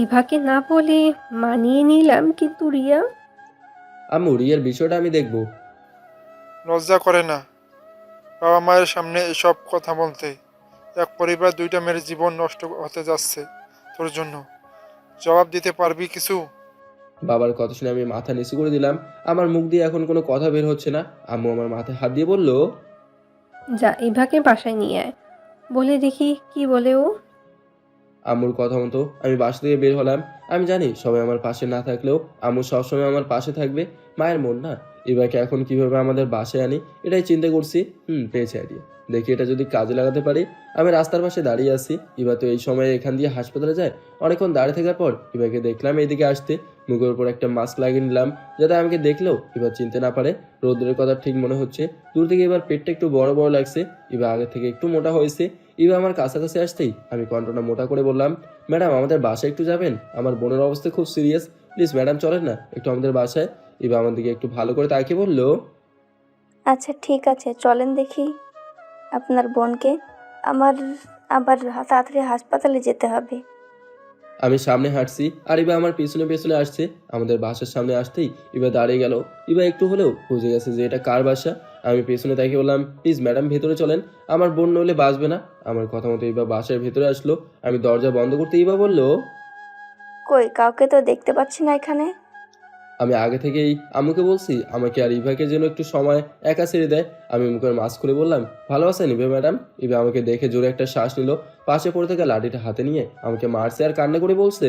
ইভাকে না বলে মানিয়ে নিলাম, কিন্তু রিয়া আম্মু রিয়ার বিষয়টা আমি দেখবো। লজ্জা করে না বাবা মায়ের সামনে এসব কথা বলতে? এক পরিবার, দুইটা মেয়ের জীবন নষ্ট হতে যাচ্ছে তোর জন্য। জবাব দিতে পারবি কিছু? বাবার কথা শুনে আমি মাথা নিচু করে দিলাম। আমার মুখ দিয়ে এখন কোনো কথা বের হচ্ছে না। আম্মু আমার মাথায় হাত দিয়ে বলল, যা ইভাকে বাসায় নিয়ে আয়, বলে দেখি কি বলে ও। আম্মুর কথা মতো আমি বাসা থেকে বের হলাম। আমি জানি সবাই আমার পাশে না থাকলেও আম্মু সবসময় আমার পাশে থাকবে। মায়ের মন না। এবারকে এখন কিভাবে আমাদের বাসায় আনি এটাই চিন্তা করছি। পেয়েছি আইডিয়া। দেখি এটা যদি কাজে লাগাতে পারি। আমি রাস্তার পাশে দাঁড়িয়ে আছি। এবার তো এই সময় এখান দিয়ে হাসপাতালে যায়। অনেকক্ষণ দাঁড়িয়ে থাকার পর এবারকে দেখলাম এইদিকে আসতে। মুখের উপর একটা মাস্ক লাগিয়ে নিলাম, যাতে আমাকে দেখলেও এবার চিনতে না পারে। রোদ্রের কথা ঠিক মনে হচ্ছে। দূর থেকে এবার পেটটা একটু বড় বড় লাগছে। এবার আগে থেকে একটু মোটা হয়েছে। এবার আমার কাছাকাছি আসতেই আমি কণ্ঠটা মোটা করে বললাম, ম্যাডাম আমাদের বাসায় একটু যাবেন? আমার বোনের অবস্থা খুব সিরিয়াস। প্লিজ ম্যাডাম চলেন না একটু আমাদের বাসায়। এবার আমার দিকে একটু ভালো করে তাকিয়ে বলল, আচ্ছা ঠিক আছে, চলেন দেখি আপনার বোনকে। আমার আবার তাড়াতাড়ি হাসপাতালে যেতে হবে। আমি সামনে হাঁটছি আর এবার আমার পেছনে পেছনে আসছে। আমাদের বাসার সামনে আসতেই এবার দাঁড়িয়ে গেল। এবার একটু হলেও বুঝে গেছে যে এটা কার বাসা। আমি পেছনে তাকিয়ে বললাম, প্লিজ ম্যাডাম ভেতরে চলেন, আমার বোন নইলে বাঁচবে না। আমার কথা মতো এবার বাসার ভেতরে আসলো। আমি দরজা বন্ধ করতে এবার বলল, কই, কাউকে তো দেখতে পাচ্ছি না এখানে। আমি আগে থেকেই আম্মুকে বলছি আমাকে আর ইভাকে যেন একটু সময় একা ছেড়ে দেয়। আমি মুখের মাস্ক খুলে বললাম, ভালো আছেন ইভা ম্যাডাম? ইভা আমাকে দেখে জোরে একটা শ্বাস নিল। পাশে পড়ে থাকা লাঠিটা হাতে নিয়ে আমাকে মারছে আর কান্না করে বলছে,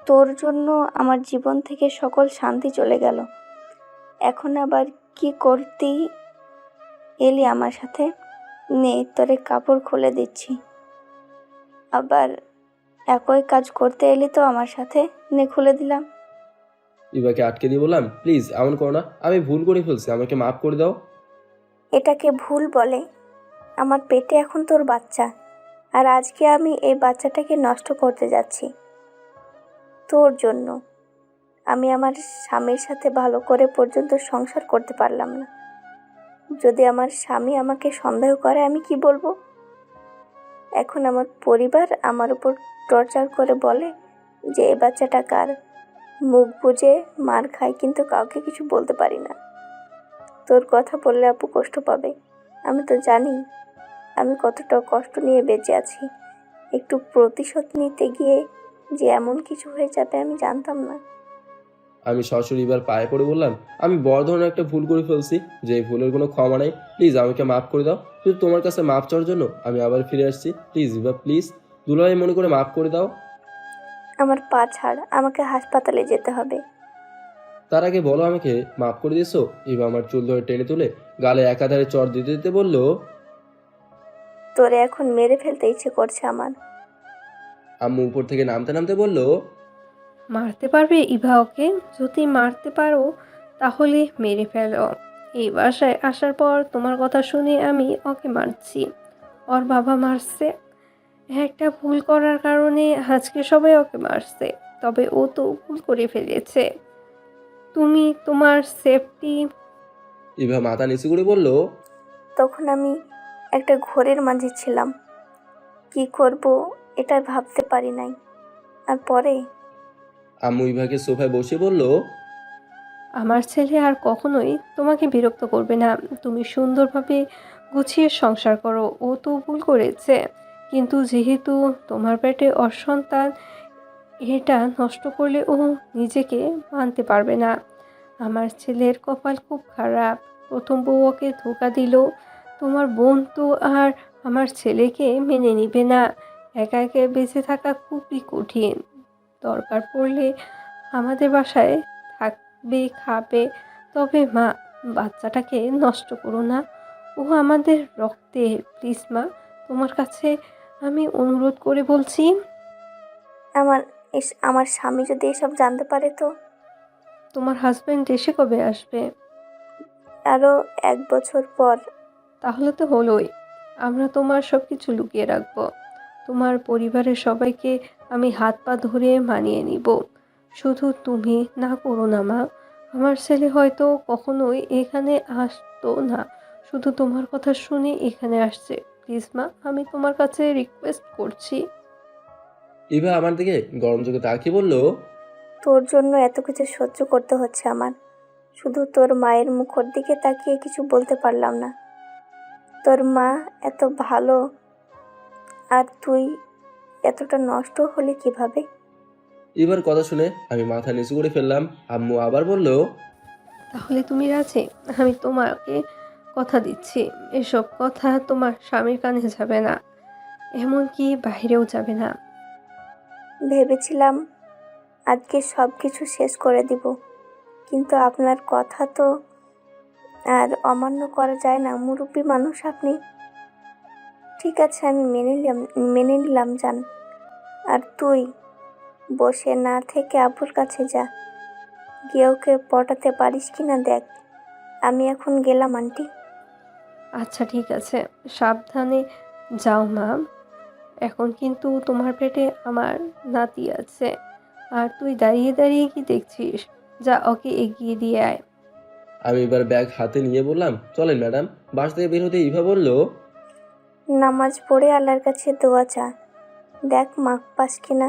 তোর জন্য আমার জীবন থেকে সকল শান্তি চলে গেল। এখন আবার কি করতি এলি আমার সাথে? নে, তোরে কাপড় খুলে দিচ্ছি। আবার একই কাজ করতে এলি তো আমার সাথে, নে খুলে দিলাম। ইভাকে আটকে দিয়ে বললাম, প্লিজ এমন করো না, আমি ভুল করে ফেলছি, আমাকে মাফ করে দাও। এটাকে ভুল বলে? আমার পেটে এখন তোর বাচ্চা, আর আজকে আমি এই বাচ্চাটাকে নষ্ট করতে যাচ্ছি তোর জন্য। আমি আমার স্বামীর সাথে ভালো করে পর্যন্ত সংসার করতে পারলাম না। যদি আমার স্বামী আমাকে সন্দেহ করে আমি কি বলবো? এখন আমার পরিবার আমার উপর টর্চার করে বলে যে এই বাচ্চাটা কার। মুখ বুজে মার খাই, কিন্তু কাউকে কিছু বলতে পারি না। তোর কথা বললে আপু কষ্ট পাবে। আমি তো জানি আমি কতটা কষ্ট নিয়ে বেঁচে আছি। একটু প্রতিশোধ নিতে গিয়ে যে এমন কিছু হয়ে যাবে আমি জানতাম না। আমি সরাসরি এবার পায়ে পড়ে বললাম, আমি বড় ধরনের একটা ভুল করে ফেলছি, যে এই ভুলের কোনো ক্ষমা নাই। প্লিজ আমাকে মাফ করে দাও। শুধু তোমার কাছে মাফ চাওয়ার জন্য আমি আবার ফিরে আসছি। প্লিজ ইভা, প্লিজ দুলাভাই মনে করে মাফ করে দাও। আমার পা ছাড়, আমাকে হাসপাতালে যেতে হবে। তার আগে বলো আমাকে মাফ করে দিয়েছো? ইভা আমার চুল ধরে টেনে তুলে গালে একাধারে চড় দিতে দিতে বলল, তোরে এখন মেরে ফেলতে ইচ্ছে করছে আমার। আম্মু উপর থেকে নামতে নামতে বলল, মারতে পারবে ইভা ওকে? যদি মারতে পারো তাহলে মেরে ফেলো। এই বাসায় আসার পর তোমার কথা শুনে আমি ওকে মারছি, ওর বাবা মারছে। একটা ভুল করার কারণে আজকে সবাই ওকে মারছে, তবে ও তো ভুল করে ফেলেছে। তুমি তোমার সেফটি। ইভা মাথা নিচু করে বলল, তখন আমি একটা ঘোরের মাঝে ছিলাম, কি করব এটা ভাবতে পারি নাই। আর পরে আম্মু ইভাকে সোফায় বসে বলল, আমার ছেলে আর কখনোই তোমাকে বিরক্ত করবে না। তুমি সুন্দরভাবে গুছিয়ে সংসার করো। ও তো ভুল করেছে, কিন্তু যেহেতু তোমার পেটে অসন্তান, এটা নষ্ট করলে ও নিজেকে মানতে পারবে না। আমার ছেলের কপাল খুব খারাপ। প্রথম বউ ওকে ধোঁকা দিল। তোমার বোন তো আর আমার ছেলেকে মেনে নিবে না। একা একা বেঁচে থাকা খুবই কঠিন। দরকার পড়লে আমাদের বাসায় থাকবে, খাবে। তবে মা, বাচ্চাটাকে নষ্ট করো না। ও আমাদের রক্তে। প্লিজ মা, তোমার কাছে আমি অনুরোধ করে বলছি। আমার স্বামী যদি এসব জানতে পারে তো? তোমার হাজবেন্ড দেশে কবে আসবে? আরও 1 বছর পর। তাহলে তো হলোই। আমরা তোমার সব কিছু লুকিয়ে রাখবো। তোমার পরিবারের সবাইকে আমি হাত পা ধরে মানিয়ে নিব। শুধু তুমি না করো না মা। আমার ছেলে হয়তো কখনোই এখানে আসতো না, শুধু তোমার কথা শুনে এখানে আসছে। প্লিজ মা, আমি তোমার কাছে রিকোয়েস্ট করছি। ইভা আমার দিকে গরম চোখে তাকিয়ে বলল, তোর জন্য এত কিছু সহ্য করতে হচ্ছে আমার। শুধু তোর মায়ের মুখের দিকে তাকিয়ে কিছু বলতে পারলাম না। তোর মা এত ভালো আর তুই এতটা নষ্ট হলি কিভাবে? ইভার কথা শুনে আমি মাথা নিচু করে ফেললাম। আম্মু আবার বলল, তাহলে তুমি রাজি? আমি তোমাকে কথা দিচ্ছি, এসব কথা তোমার স্বামীর কানে যাবে না, এমনকি বাইরেও যাবে না। ভেবেছিলাম আজকে সব কিছু শেষ করে দিব, কিন্তু আপনার কথা তো আর অমান্য করা যায় না। মুরব্বী মানুষ আপনি। ঠিক আছে, আমি মেনে নিলাম জান। আর তুই বসে না থেকে আব্বুর কাছে যা, গিয়ে ওকে পটাতে পারিস কিনা দেখ। আমি এখন গেলাম আন্টি। আচ্ছা ঠিক আছে, সাবধানে যাও মা। এখন কিন্তু তোমার পেটে আমার নাতি আছে, আর তুই দাঁড়িয়ে দাঁড়িয়ে কি দেখছিস? যা ওকে এগিয়ে দিয়ে আয়। আমি এবার ব্যাগ হাতে নিয়ে বললাম, চলেন ম্যাডাম। বাস থেকে বের হতে ইভা বলল, নামাজ পড়ে আল্লাহর কাছে দোয়া চা, দেখ মাপ পাস কিনা।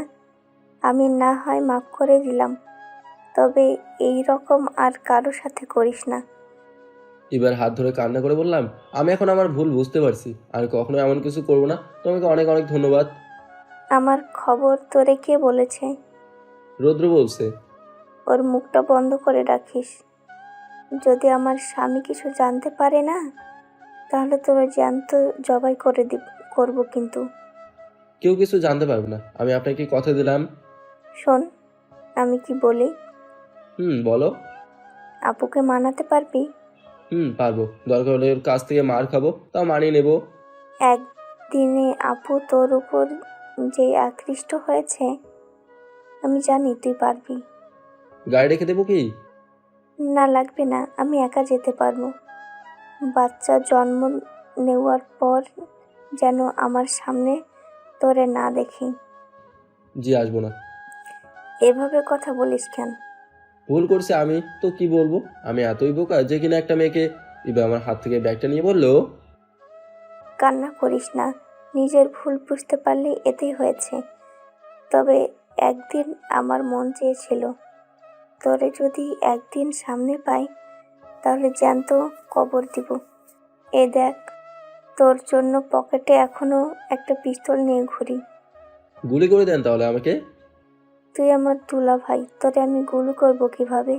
আমি না হয় মাফ করে দিলাম, তবে এই রকম আর কারো সাথে করিস না। এবার হাত ধরে কান্না করে বললাম, আমি এখন আমার ভুল বুঝতে পারছি, আর কখনো এমন কিছু করব না। তোমাকে অনেক অনেক ধন্যবাদ। আমার খবর তোরে কে বলেছে? রৌদ্র বলছে। ওর মুখটা বন্ধ করে রাখিস। যদি আমার স্বামী কিছু জানতে পারে না, তাহলে তোর জ্যান্ত জবাই করবো কিন্তু। কেউ কিছু জানতে পারবে না, আমি আপনাকে কথা দিলাম। শোন, আমি কি বলি, বলো। আপুকে মানাতে পারবি? পারবো। দরকার হলে ওর কাছ থেকে মার খাবো, তাও মানিয়ে নেবো। একদিনে আপু তোর উপর যে আকৃষ্ট হয়েছে, আমি জানি তুই পারবি। গাড়ি রেখে দেবো কি? না লাগবে না, আমি একা যেতে পারবো। বাচ্চা জন্ম নেওয়ার পর যেন আমার সামনে তোরে না দেখি। জি, আসবো না। এভাবে কথা বলিস কেন? ভুল করছে আমি তো কি বলবো। আমি এতই বোকা যে কিনা একটা মেয়েকে। এবার আমার হাত থেকে ব্যাগটা নিয়ে বললো, কান্না করিস না, নিজের ভুল বুঝতে পারলে এতেই হয়েছে। তবে একদিন আমার মন চেয়েছিল, তোরে যদি একদিন সামনে পাই তাহলে জ্যান্ত কবর দিব। এ দেখ, তোর জন্য পকেটে এখনো একটা পিস্তল নিয়ে ঘুরি। গুলি করে দেন তাহলে আমাকে। তুই আমার দুলা ভাই, তোরে আমি গুলি করবো কিভাবে?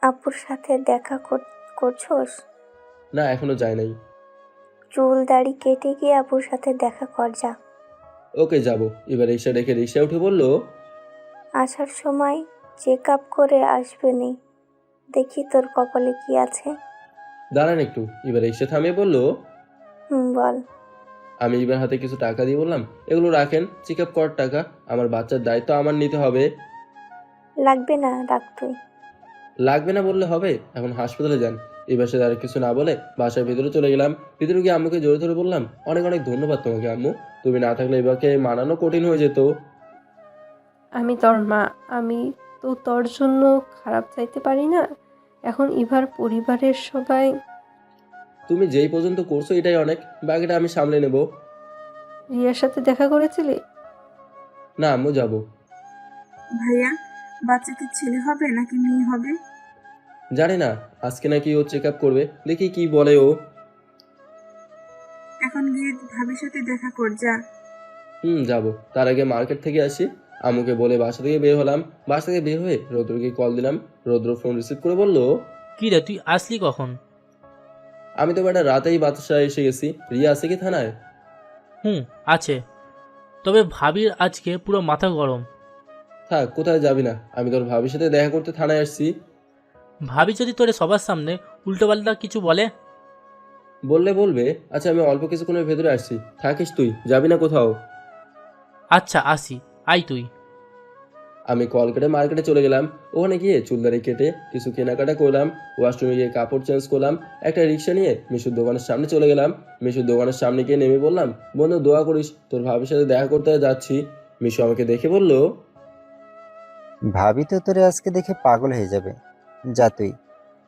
আপুর সাথে দেখা করছোস? না, এখনো যায় নাই। চুল দাড়ি কেটে গিয়ে আপুর সাথে দেখা কর যা। ওকে, যাবো। এবার রিক্সা রেখে রিক্সা উঠে বললো, আসার সময় চেক আপ করে আসবে নি, দেখি তোর কপালে কি আছে। দাঁড়ান একটু। এবার রিক্সা থামিয়ে বললো, বল। আমি এবার হাতে কিছু টাকা দিয়ে বললাম, এগুলো রাখেন, চেক আপ করার টাকা। আমার বাচ্চার দায়িত্ব আমার নিতে হবে। লাগবে না, রাখ তুই। লাগবে না বললে হবে? এখন হাসপাতালে যান। এবার সে আর কিছু না বলে বাসার ভিতরে চলে গেলাম। ভিতরে গিয়ে আম্মুকে জোরে ধরে বললাম, অনেক অনেক ধন্যবাদ তোমাকে আম্মু। তুমি না থাকলে এবারকে মানানো কঠিন হয়ে যেত। আমি তোর মা, আমি তো তোর জন্য খারাপ চাইতে পারি না। এখন ইভার পরিবারের সবাই। তুমি যেই পর্যন্ত করছো এটাই অনেক, বাকিটা আমি সামলে নেব। রিয়ার সাথে দেখা করেছিলি? না আম্মু, যাবো। ভাইয়া, বাচ্চা কি ছেলে হবে নাকি মেয়ে হবে? জানি না, আজকে নাকি ও চেক আপ করবে, দেখি কি বলে ও। এখন গিয়ে ভাবির সাথে দেখা কর যা। যাবো। তার আগে মার্কেট থেকে আসি। আম্মুকে বলে বাসা থেকে বের হলাম। বাসা থেকে বের হয়ে রৌদ্রকে কল দিলাম। রৌদ্র ফোন রিসিভ করে বলল, কি রে, তুই আসলি কখন? আমি তো বেটা রাতেই বাসায় এসে গেছি। রিয়া আছে কি থানায়? আছে। তবে ভাবির আজকে পুরো মাথা গরম। থাক, কোথায় যাবি না। আমি তোর ভাবির সাথে দেখা করতে থানায় আসছি। ভাবি যদি তোরে সবার সামনে উল্টোপাল্টা কিছু বলে? বললে বলবে। আচ্ছা, আমি অল্প কিছুক্ষণের ভেতরে আসছি, থাকিস তুই, যাবি না কোথাও। আচ্ছা আসি, আই তুই। আমি কল কেটে মার্কেটে চলে গেলাম। ওখানে গিয়ে চুলদারি কেটে কিছু কেনাকাটা করলাম, ওয়াশরুমে গিয়ে কাপড় চেঞ্জ করলাম, একটা রিক্সা নিয়ে মিশুর দোকানের সামনে চলে গেলাম। মিশুর দোকানের সামনে গিয়ে নেমে বললাম, বন্ধু দোয়া করিস, তোর ভাবির সাথে দেখা করতে যাচ্ছি। মিশু আমাকে দেখে বলল, ভাবি তো তোরে আজকে দেখে পাগল হয়ে যাবে। যা তুই।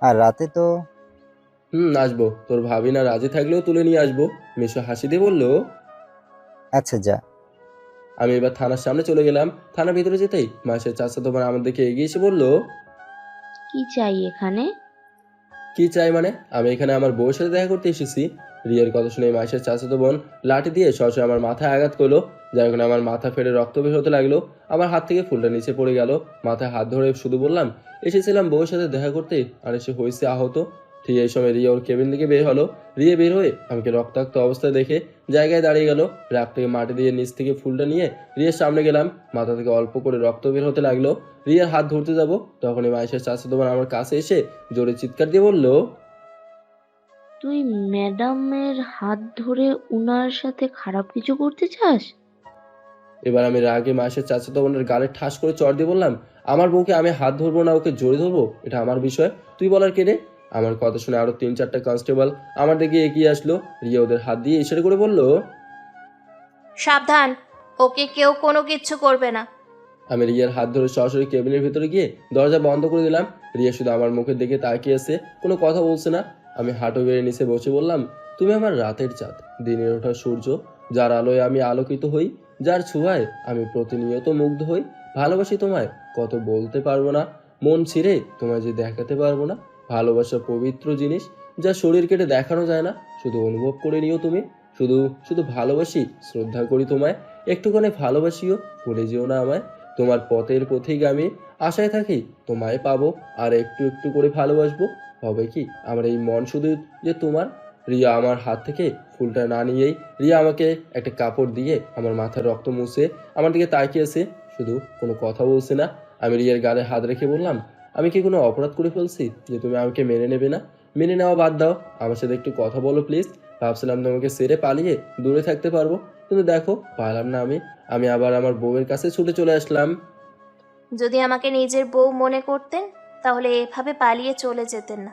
আর রাতে তো আসবো, তোর ভাবি না রাজি থাকলেও তুলে নিয়ে আসবো। মিশু হাসি দিয়ে বলল। আচ্ছা যা। আমি এবার থানার সামনে চলে গেলাম। থানার ভিতরে যেতেই মাসের চাচাতো বোন আমার দিকে এগিয়ে এসে বলল, কি চাই এখানে? কি চাই মানে? আমি এখানে আমার বউয়ের সাথে দেখা করতে এসেছি। রিয়ার কথা শুনে মাসের চাচাতো বোন লাঠি দিয়ে সরাসরি আমার মাথায় আঘাত করলো, যার কারণে আমার মাথা ফেটে রক্ত বের হতে লাগলো। আমার হাত থেকে ফুলটা নিচে পড়ে গেল। মাথায় হাত ধরে শুধু বললাম, এসেছিলাম বউয়ের সাথে দেখা করতে, আর এসে হয়েছে আহত। ঠিক এই সময় রিয়া ওর কেবিন থেকে বের হলো। রিয়া বের হয়ে আমাকে রক্তাক্ত অবস্থায় দেখে জায়গায় দাঁড়িয়ে গেল। রাগ থেকে মাটি দিয়ে নিচ থেকে ফুলটা নিয়ে রিয়ার সামনে গেলাম। মাথা থেকে অল্প করে রক্ত বের হতে লাগলো। রিয়ার হাত ধরতে যাব, তখনই মায়ের চাচাতো বোন আমার কাছে এসে জোরে চিৎকার দিয়ে বলল, তুই ম্যাডামের হাত ধরে উনার সাথে খারাপ কিছু করতে চাস? এবার আমি রাগে মাসের চাচাতো বোনের গালে ঠাস করে চড় দিয়ে বললাম, আমার বউকে আমি হাত ধরবো না, ওকে জোরে ধরবো, এটা আমার বিষয়, তুই বলার কে রে? আমার কথা শুনে আরো 3-4টা কনস্টেবল আমার দিকে এগিয়ে আসলো। রিয়া ওদের হাত দিয়ে ইশারা করে বলল, সাবধান, ওকে কেউ কোনো কিচ্ছু করবে না। আমি রিয়ার হাত ধরে সরাসরি কেবিনের ভিতরে গিয়ে দরজা বন্ধ করে দিলাম। রিয়া শুধু আমার মুখের দিকে তাকিয়ে আছে, কোনো কথা বলছে না। আমি হাঁটু বেড়ে নিচে বসে বললাম, তুমি আমার রাতের চাঁদ, দিনের ওঠা সূর্য, যার আলোয় আমি আলোকিত হই, যার ছোঁয়ায় আমি প্রতিনিয়ত মুগ্ধ হই। ভালোবাসি তোমায়, কত বলতে পারবো না। মন ছিঁড়ে তোমায় যে দেখাতে পারবো না। ভালোবাসা পবিত্র জিনিস, যা শরীর কেটে দেখানো যায় না, শুধু অনুভব করে নিও তুমি। শুধু শুধু ভালোবাসি, শ্রদ্ধা করি তোমায়, একটুখানি ভালোবাসিও, ভুলে যেও না আমায়। তোমার পথের পথিক আমি, আশায় থাকি তোমায় পাবো, আর একটু একটু করে ভালোবাসবো। হবে কি আমার এই মন শুধু যে তোমার। রিয়া আমার হাত থেকে ফুলটা না নিয়েই রিয়া আমাকে একটা কাপড় দিয়ে আমার মাথার রক্ত মুছে আমার দিকে তাকিয়েছে, শুধু কোনো কথা বলছে না। আমি রিয়ার গালে হাত রেখে বললাম, আমি কি কোনো অপরাধ করে ফেলছি যে তুমি আমাকে মেনে নেবে না? মেনে নেওয়া বাদ দাও, আমার সাথে একটু কথা বলো প্লিজ। ভাবছিলাম তোমাকে ছেড়ে পালিয়ে দূরে থাকতে পারবো, কিন্তু দেখো পারলাম না। আমি আবার আমার বউয়ের কাছে ছুটে চলে আসলাম। যদি আমাকে নিজের বউ মনে করতেন তাহলে এভাবে পালিয়ে চলে যেতেন না।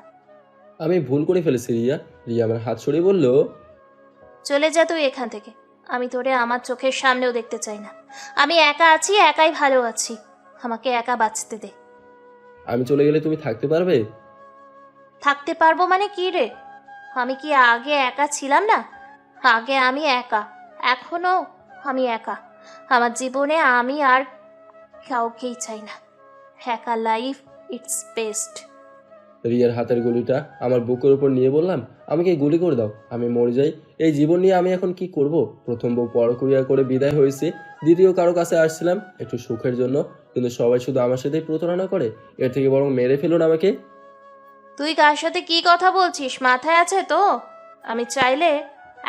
আমি ভুল করে ফেলেছি রিয়া। রিয়া আমার হাত সরিয়ে বলল, চলে যা তুই এখান থেকে, আমি তোরে আমার চোখের সামনেও দেখতে চাই না। আমি একা আছি, একাই ভালো আছি, আমাকে একা বাঁচতে দে। আমি চলে গেলে তুমি থাকতে পারবে? থাকতে পারবো মানে কি রে? আমি কি আগে একা ছিলাম না? আগে আমি একা, এখনো আমি একা। আমার জীবনে আমি আর কাউকেই চাই না। একা লাইফ, ইটস বেস্ট। রিয়ার হাতের গুলিটা আমার বুকের উপর নিয়ে বললাম, আমাকে গুলি করে দাও, আমি মরে যাই। এই জীবন নিয়ে আমি এখন কি করব? প্রথম বউ পরক্রিয়া করে বিদায় হয়েছে, দ্বিতীয় কারো কাছে আসছিলাম একটু সুখের জন্য, কিন্তু সবাই শুধু আমার সাথেই প্রতারণা করে। এর থেকে বরং মেরে ফেলুন আমাকে। তুই কার সাথে কি কথা বলছিস মাথায় আছে তো? আমি চাইলে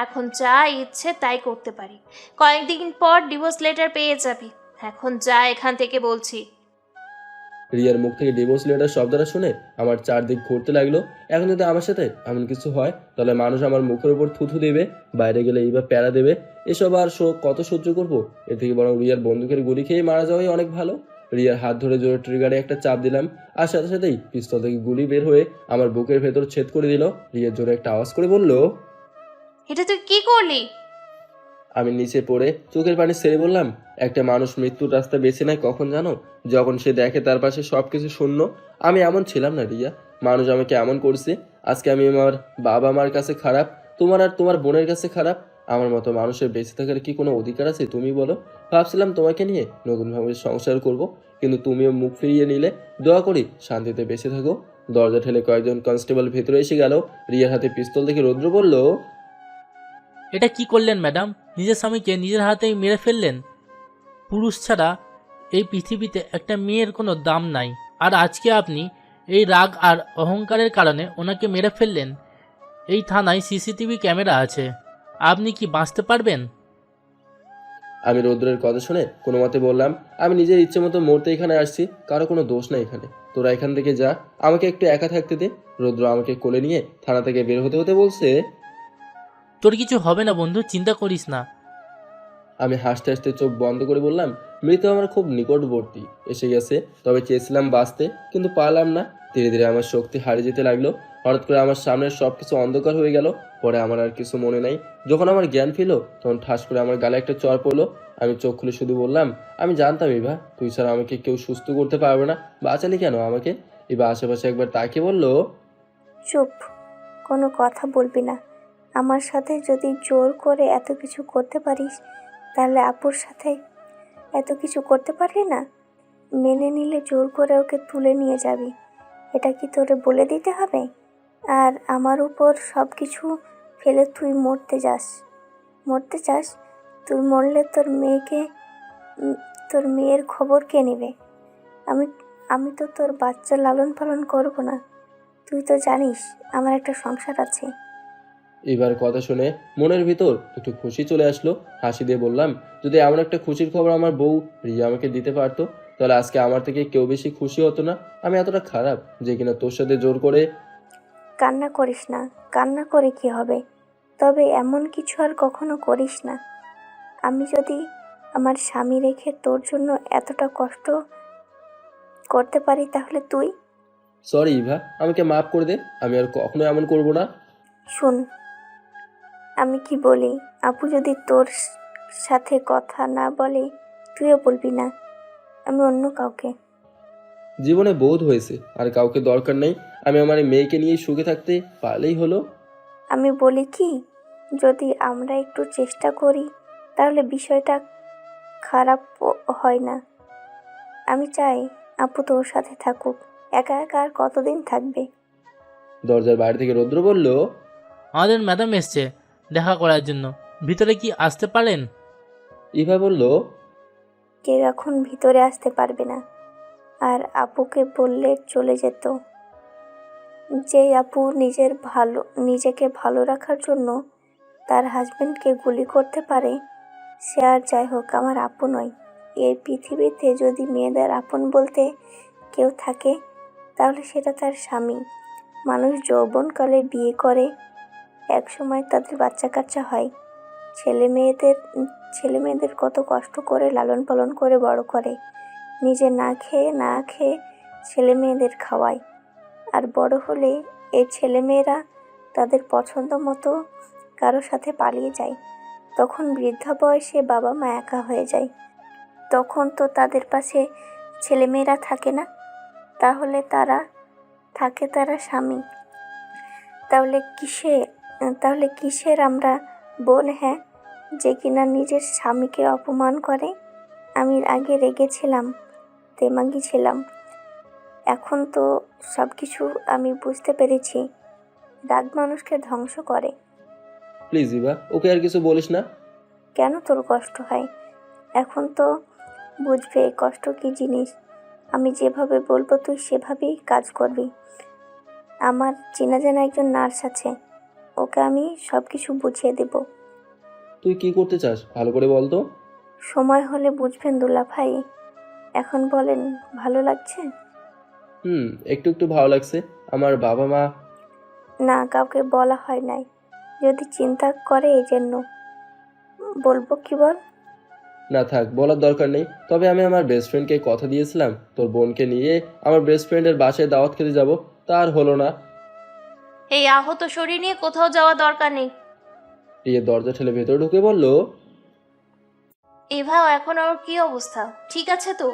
এখন যা ইচ্ছে তাই করতে পারি। কয়েকদিন পর ডিভোর্স লেটার পেয়ে যাবি। এখন যা এখান থেকে বলছি। রিয়ার মুখ থেকে ডিভোর্স লেটার শব্দটা শুনে আমার চারদিক ঘুরতে লাগলো। এখন যদি আমার সাথে এমন কিছু হয় তাহলে মানুষ আমার মুখের উপর থুথু দেবে, বাইরে গেলে এইবার প্যারা দেবে। এসব আর কত সহ্য করব? এর থেকে বরং রিয়ার বন্দুকের গুলি খেয়ে মারা যাওয়াই অনেক ভালো। রিয়ার হাত ধরে জোরে ট্রিগারে একটা চাপ দিলাম, আর সাথে সাথেই পিস্তল থেকে গুলি বের হয়ে আমার বুকের ভেতর ছেদ করে দিল। রিয়ার জোরে একটা আওয়াজ করে বলল, এটা তুই কি করলি? আমি নিচে পড়ে চোখের পানি ছেড়ে বললাম, একটা মানুষ মৃত্যুর রাস্তা বেছে নেয় কখন জানো? যখন সে দেখে তার পাশে সবকিছু শূন্য। আমি এমন ছিলাম না রিয়া, মানুষ আমাকে এমন করছে। আজকে আমি আমার বাবা মার কাছে খারাপ, তোমার আর তোমার বোনের কাছে খারাপ। আমার মতো মানুষের বেঁচে থাকার কি কোনো অধিকার আছে তুমি বলো? ভাবছিলাম তোমাকে নিয়ে নতুনভাবে সংসার করব, কিন্তু তুমিও মুখ ফিরিয়ে নিলে। দোয়া করি শান্তিতে বেঁচে থাকো। দরজা ঠেলে কয়েকজন কনস্টেবল ভেতরে এসে গেল। রিয়ার হাতে পিস্তল দেখে রৌদ্র বলল, এটা কি করলেন ম্যাডাম? নিজের স্বামীকে নিজের হাতেই মেরে ফেললেন। পুরুষ ছাড়া এই পৃথিবীতে একটা মেয়ের কোনো দাম নাই, আর আজকে আপনি এই রাগ আর অহংকারের কারণে ওনাকে মেরে ফেললেন। এই থানায় সিসিটিভি ক্যামেরা আছে, আপনি কি বাঁচতে পারবেন? আমি রৌদ্রের কথা শুনে কোনো মতে বললাম, আমি নিজের ইচ্ছে মতো মরতে এখানে আসছি, কারো কোনো দোষ নাই এখানে। তোরা এখান থেকে যা, আমাকে একটু একা থাকতে দে। রৌদ্র আমাকে কোলে নিয়ে থানা থেকে বের হতে হতে বলছে, তোর কিছু হবে না বন্ধু, চিন্তা করিস না। আমি হাসতে হাসতে চোখ বন্ধ করে বললাম, মৃত্যু আমার খুব নিকটবর্তী এসে গেছে, তবে চেয়েছিলাম বাঁচতে, কিন্তু পারলাম না। ধীরে ধীরে আমার শক্তি হারিয়ে যেতে লাগলো। হঠাৎ করে আমার সামনের সব কিছু অন্ধকার হয়ে গেল। পরে আমার আর কিছু মনে নাই। যখন আমার জ্ঞান ফিরল, তখন ঠাস করে আমার গালে একটা চড় পড়লো। আমি চোখ খুলে শুধু বললাম, আমি জানতাম ইভা, তুই ছাড়া আমাকে কেউ সুস্থ করতে পারবে না। বাঁচালি কেন আমাকে? ইভা আশেপাশে একবার তাকিয়ে বলল, চুপ, কোনো কথা বলবি না। আমার সাথে যদি জোর করে এত কিছু করতে পারিস, তাহলে আপুর সাথে এত কিছু করতে পারলি না? মেনে নিলে জোর করে ওকে তুলে নিয়ে যাবি, এটা কি তোরে বলে দিতে হবে? আর আমার উপর সব কিছু ফেলে তুই মরতে চাস? তুই মরলে তোর মেয়ের খবর কে নেবে? আমি আমি তো তোর বাচ্চা লালন পালন করব না। তুই তো জানিস আমার একটা সংসার আছে। এবার কথা শুনে মনের ভিতর একটু খুশি চলে আসলো। হাসি দিয়ে বললাম, যদি এমন একটা খুশির খবর আমার বউ রিয়া আমাকে দিতে পারতো, তাহলে আজকে আমার থেকে কেউ বেশি খুশি হতো না। আমি এতটা খারাপ যে কিনা তোর সাথে জোর করে। কান্না করিস না, কান্না করে কি হবে? তবে এমন কিছু আর কখনো করিস না। আমি যদি আমার স্বামী রেখে তোর জন্য এতটা কষ্ট করতে পারি, তাহলে তুই? সরি ইভা, আমাকে মাফ করে দে, আমি আর কখনো এমন করব না। শোন, আমি কি বলি, আপু যদি তোর সাথে কথা না বলে, তুইও বলবি না। আমি অন্য কাউকে। জীবনে বোধ হয়েছে আর কাউকে দরকার নেই। আমি আমার এই মেয়েকে নিয়ে সুখে থাকতে পারলেই হলো। আমি বলি কি, যদি আমরা একটু চেষ্টা করি, তাহলে বিষয়টা খারাপ হয় না। আমি চাই আপু তোর সাথে থাকুক। একা একা আর কতদিন থাকবে? দরজার বাইরে থেকে রৌদ্র বলল, আমাদের ম্যাডাম এসছে দেখা করার জন্য, ভিতরে কি আসতে পারেন? ইভা বলল, কেউ এখন ভিতরে আসতে পারবে না। আর আপুকে বললে চলে যেত। যে আপু নিজেকে ভালো রাখার জন্য তার হাজবেন্ডকে গুলি করতে পারে, সে আর যাই হোক আমার আপু নয়। এই পৃথিবীতে যদি মেয়েদের আপন বলতে কেউ থাকে, তাহলে সেটা তার স্বামী। মানুষ যৌবনকালে বিয়ে করে, একসময় তাদের বাচ্চা কাচ্চা হয়। ছেলে মেয়েদের কত কষ্ট করে লালন পালন করে বড় করে, নিজে না খেয়ে ছেলে মেয়েদের খাওয়ায়। আর বড় হলে এই ছেলে মেয়েরা তাদের পছন্দ মতো কারো সাথে পালিয়ে যায়। তখন বৃদ্ধা বয়সে বাবা মা একা হয়ে যায়। তখন তো তাদের পাশে ছেলেমেয়েরা থাকে না, তাহলে তারা স্বামী। তাহলে কিসের আমরা বোন? হ্যাঁ, যে কিনা নিজের স্বামীকে অপমান করে। আমি আগে রেগেছিলাম, তেমাগি ছিলাম। এখন তো সব কিছু আমি বুঝতে পেরেছি। রাগ মানুষকে ধ্বংস করে। প্লিজ ইভা, ওকে আর কিছু বলিস না। কেন তোর কষ্ট হয়? এখন তো বুঝবে কষ্ট কি জিনিস। আমি যেভাবে বলবো তুই সেভাবেই কাজ করবি। আমার চেনা জানা একজন নার্স আছে, ওকে আমি সব কিছু বুঝিয়ে দেব। তুই কি করতে চাস ভালো করে বল তো। সময় হলে বুঝবেন দুলা ভাই। এখন বলেন, ভালো লাগছে? একটু একটু ভালো লাগছে। আমার বাবা মা। না, কাউকে বলা হয় নাই। যদি চিন্তা করে এই জন্য বলবো কি বল? না থাক, বলার দরকার নেই। তবে আমি আমার বেস্ট ফ্রেন্ডকে কথা দিয়েছিলাম তোর বোনকে নিয়ে আমার বেস্ট ফ্রেন্ডের বাসায় দাওয়াত খেতে যাব, তার হলো না। এই আহত শরীর নিয়ে কোথাও যাওয়া দরকার নেই। রিয়া দরজা ঠেলে ভেতরে ঢুকে বলল, এভা, এখন ওর কি অবস্থা? ঠিক আছে তো?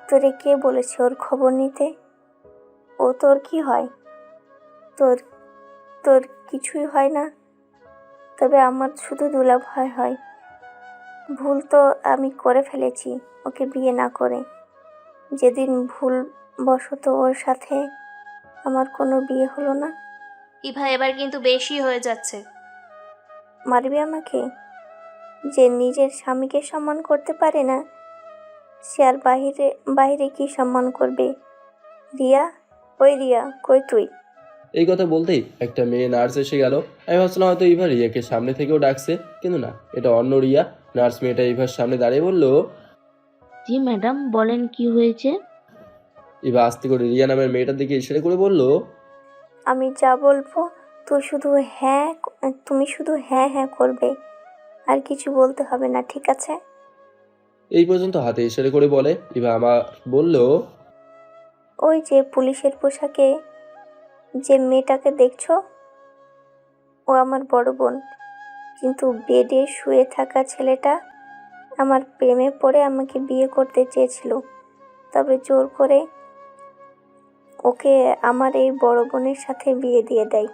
তোরে কে বলেছে ওর খবর নিতে? ও তোর কি হয়? তোর তোর কিছুই হয় না। তবে আমার শুধু দুলা ভয় হয়। ভুল তো আমি করে ফেলেছি ওকে বিয়ে না করে। যেদিন ভুলবশত ওর সাথে আমার কোনো বিয়ে হলো না। ইভা, এবার কিন্তু বেশি হয়ে যাচ্ছে। মারবি আমাকে? যে নিজের স্বামীকে সম্মান করতে পারে না, সে আর বাইরে কি সম্মান করবে? রিয়া, ওই রিয়া, কই তুই? এই কথা বলতেই একটা মেয়ে নার্স এসে গেল। আমি ভাবছিলাম হয়তো ইভা রিয়াকে সামনে থেকেও ডাকছে, কিন্তু না, এটা অন্য রিয়া। নার্স মেয়েটা ইভার সামনে দাঁড়িয়ে বলল, জি ম্যাডাম, বলেন কি হয়েছে? ইভা আস্তে করে রিয়া নামের মেয়েটার দিকে ইশারা করে বলল, আমি যা বলবো তুমি শুধু হ্যাঁ হ্যাঁ করবে, আর কিছু বলতে হবে না, ঠিক আছে? এই পর্যন্ত হাতে ইশারা করে বলে। ইভা আমার বলল, ওই যে পুলিশের পোশাকে যে মেয়েটাকে দেখছো, ও আমার বড় বোন। কিন্তু বেডে শুয়ে থাকা ছেলেটা আমার প্রেমে পড়ে আমাকে বিয়ে করতে চেয়েছিল, তবে জোর করে ওকে আমার এই বড় বোনের সাথে বিয়ে দিয়ে দেয়।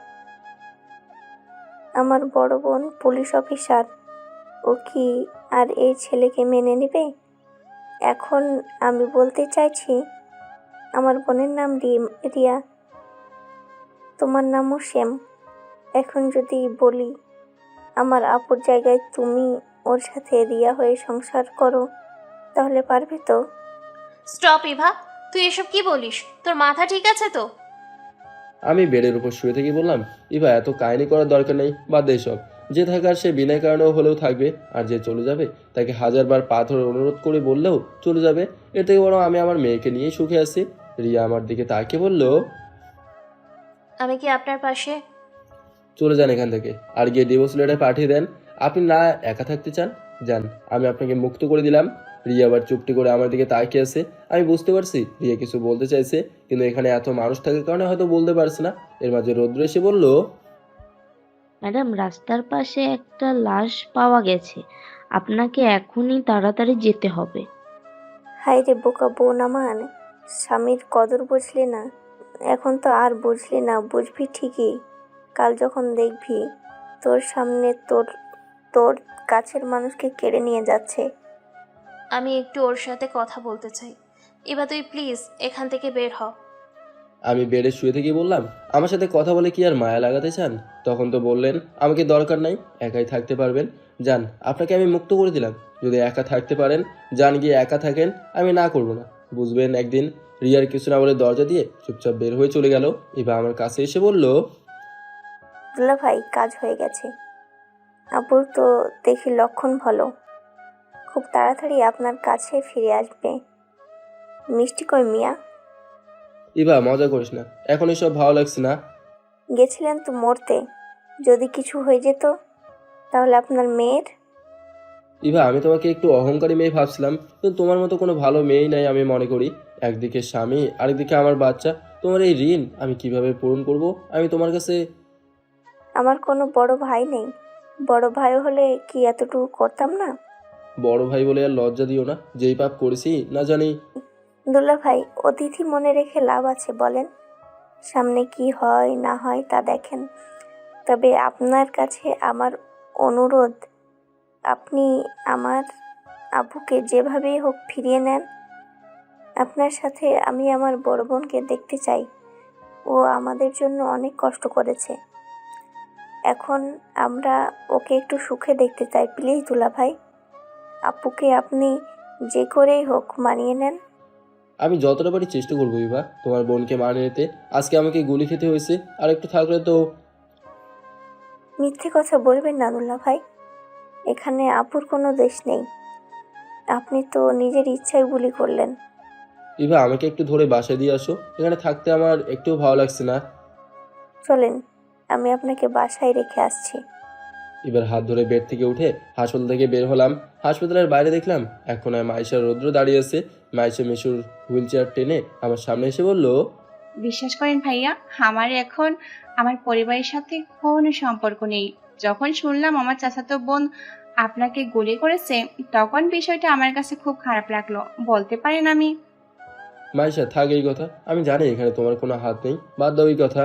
আমার বড় বোন পুলিশ অফিসার, ও কি আর এই ছেলেকে মেনে নেবে? এখন আমি বলতে চাইছি, আমার বোনের নাম রিয়া, তোমার নামও সেম। এখন যদি বলি আমার আপুর জায়গায় তুমি ওর সাথে রিয়া হয়ে সংসার করো, তাহলে পারবে তো? স্টপ ইভা, তুই এসব কি বলিস? তোর মাথা ঠিক আছে তো? আমি বেডের উপর শুয়ে থেকে বললাম, ইভা এত কাহিনী করার দরকার নেই, বাদ দে সব। যে থাকার সে বিনা কারণেও হলেও থাকবে, আর যে চলে যাবে তাকে হাজারবার পা ধরে অনুরোধ করে বললেও চলে যাবে। এর থেকে বরং আমি আমার মেয়েকে নিয়ে সুখে আছি। রিয়া আমার দিকে তাকিয়ে বলল, আমি কি আপনার পাশে? চলে যান এখান থেকে, আর গিয়ে ডিভোর্স লেটার পাঠিয়ে দেন। আপনি না একা থাকতে চান, যান, আমি আপনাকে মুক্ত করে দিলাম। রিয়া আবার চুপটি করে আমার দিকে তাকিয়ে আছে। আমি বুঝতে পারছি রিয়া কিছু বলতে চাইছে, কিন্তু এখানে এত মানুষ থাকার কারণে হয়তো বলতে পারছে না। এর মাঝে রৌদ্র এসে বলল, ম্যাডাম, রাস্তার পাশে একটা লাশ পাওয়া গেছে, আপনাকে এখনই তাড়াতাড়ি যেতে হবে। হায় রে বোকা বোন আমার, স্বামীর কদর বুঝলি না, এখন তো আর বুঝলি না, বুঝবি ঠিকই। কাল যখন দেখবি তোর সামনে তোর তোর কাছের মানুষকে কেড়ে নিয়ে যাচ্ছে। আমি একটু ওর সাথে কথা বলতে চাই। এবার তুই প্লিজ এখান থেকে বের হ। আমি বেডে শুয়ে থেকে বললাম, আমার সাথে কথা বলে কি আর মায়া লাগাতে চান? তখন তো বললেন আমাকে দরকার নাই, একাই থাকতে পারবেন, যান, আপনাকে আমি মুক্ত করে দিলাম। যদি একা থাকতে পারেন যান, গিয়ে একা থাকেন, আমি না করব না। বুঝবেন একদিন। রিয়ার কিছু না বলে দরজা দিয়ে চুপচাপ বের হয়ে চলে গেল। এবার আমার কাছে এসে বলল, দুলা ভাই, কাজ হয়ে গেছে। আপুর তো দেখি লক্ষণ ভালো, খুব তাড়াতাড়ি আপনার কাছে ফিরে আসবে। মিষ্টি কই মিয়া? ইভা মজা করিস না, এখন এসব ভালো লাগছে না। গেছিলেন তো মরতে, যদি কিছু হয়ে যেত তাহলে আপনার মেয়ের। ইভা আমি তোমাকে একটু অহংকারী মেয়ে ভাবছিলাম, কিন্তু তোমার মতো কোনো ভালো মেয়েই নাই আমি মনে করি। একদিকে স্বামী, আরেকদিকে আমার বাচ্চা। তোমার এই ঋণ আমি কিভাবে পূরণ করব? আমি তোমার কাছে। আমার কোনো বড় ভাই নেই, বড় ভাই হলে কি এতটুকু করতাম না? বড় ভাই বলে আর লজ্জা দিও না, যেই পাপ করেছি না জানি। দুলা ভাই, অতিথি মনে রেখে লাভ আছে বলেন? সামনে কি হয় না হয় তা দেখেন। তবে আপনার কাছে আমার অনুরোধ, আপনি আমার আব্বুকে যেভাবেই হোক ফিরিয়ে নেন। আপনার সাথে আমি আমার বড় বোনকে দেখতে চাই, ও আমাদের জন্য অনেক কষ্ট করেছে। এখন আমরা ওকে একটু সুখে দেখতে চাই। প্লিজ দুলা ভাই, আপুকে আপনি যে করেই হোক মানিয়ে নেন। আমি যতটা পারি চেষ্টা করবো ইভা, তোমার বোনকে মানিয়ে নিতে। আজকে আমাকে গুলি খেতে হয়েছে, আর একটু থাকলে তো। মিথ্যে কথা বলবেন না দুলা ভাই, এখানে আপুর কোনো দোষ নেই। আপনি তো নিজের ইচ্ছায় গুলি করলেন। ইভা আমাকে একটু ধরে বাসায় দিয়ে আসো, এখানে থাকতে আমার একটুও ভালো লাগছে না। চলেন, আমি আপনাকে বাসায় রেখে আসছি। এবার হাত ধরে বেড থেকে উঠে হাসপাতাল থেকে বের হলাম। হাসপাতালের বাইরে দেখলাম এক কোনায় মাইশা রৌদ্র দাঁড়িয়ে আছে। মাইশা মিশুর হুইল চেয়ার টেনে আমার সামনে এসে বলল, বিশ্বাস করেন ভাইয়া, আমার এখন আমার পরিবারের সাথে কোনো সম্পর্ক নেই। যখন শুনলাম আমার চাচাতো বোন আপনাকে গুলি করেছে, তখন বিষয়টা আমার কাছে খুব খারাপ লাগলো। বলতে পারেন আমি। মাইশা থাক এই কথা, আমি জানি এখানে তোমার কোনো হাত নেই, বাদ দাও এই কথা।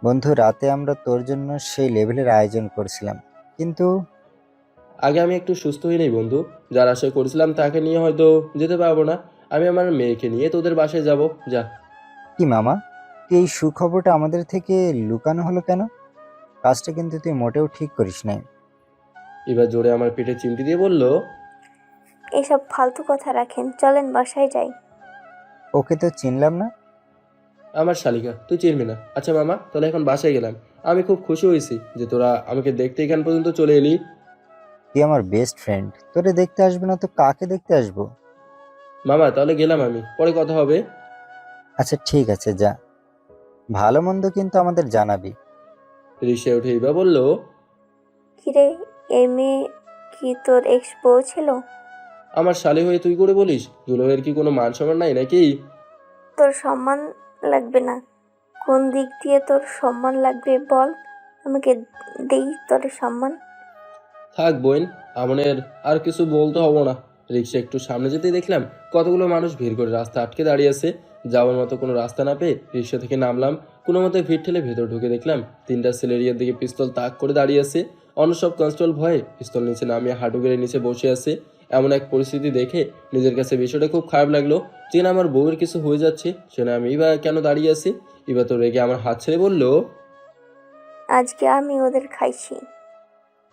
বন্ধু, রাতে আমরা তোর জন্য সেই লেভেলের আয়োজন করছিলাম, কিন্তু আগে আমি একটু সুস্থ হয়ে নেই বন্ধু, যার আশা করেছিলাম তাকে নিয়ে হয়তো যেতে পারবো না। আমি আমার মেয়েকে নিয়ে তোদের বাসায় যাব। যা। কি মামা, তুই এই সুখবরটা আমাদের থেকে লুকানো হলো কেন? কাজটা কিন্তু তুই মোটেও ঠিক করিস নাই। এবার জোরে আমার পেটে চিমটি দিয়ে বলল, এসব ফালতু কথা রাখেন, চলেন বাসায় যাই। ওকে তো চিনলাম না। আমার শালিকা, তুই চিনবি না? আচ্ছা মামা, তাহলে এখন বাসায় গেলাম। আমি খুব খুশি হয়েছি যে তোরা আমাকে দেখতে এখান পর্যন্ত চলে এলি। তুই আমার বেস্ট ফ্রেন্ড, তোরে দেখতে আসবে না তো কাকে দেখতে আসবো? মামা তাহলে গেলাম আমি, পরে কথা হবে। আচ্ছা ঠিক আছে, যা। ভালো মন্দ কিন্তু আমাদের জানাবি। রিক্সায় উঠে ইবা বলল, কিরে, এই মেয়ে কি তোর এক্স বউ ছিল? আমার শালি হয়ে তুই করে বলিস? দুলাভাইয়ের কি কোনো মান সম্মান নাই নাকি? তোর সম্মান লাগবে না? কোন দিক দিয়ে তোর সম্মান লাগবে বল, আমাকে দেই তোর সম্মান। থাক বোন, আমাদের আর কিছু বলতে হবো না। রিক্সা একটু সামনে যেতেই দেখলাম কতগুলো মানুষ ভিড় করে রাস্তা আটকে দাঁড়িয়ে আছে। যাওয়ার মতো কোনো রাস্তা না পেয়ে রিক্সা থেকে নামলাম। কোনো মতে ভিড় ঠেলে ভেতর ঢুকে দেখলাম 3টা ছেলেরিয়ার দিকে পিস্তল তাক করে দাঁড়িয়ে আছে। অন্য সব কনস্টেবল ভয়ে পিস্তল নিচে নামিয়ে হাঁটু গেড়ে নিচে বসে আছে। এমন এক পরিস্থিতি দেখে নিজের কাছে বিষয়টা খুব খারাপ লাগলো। যে না আমার বউয়ের কিছু হয়ে যাচ্ছে, সে না আমি বা কেন দাঁড়িয়ে আছি। এবার তো রেগে আমার হাত ছেড়ে বললো। আজকে আমি ওদের খাইছি।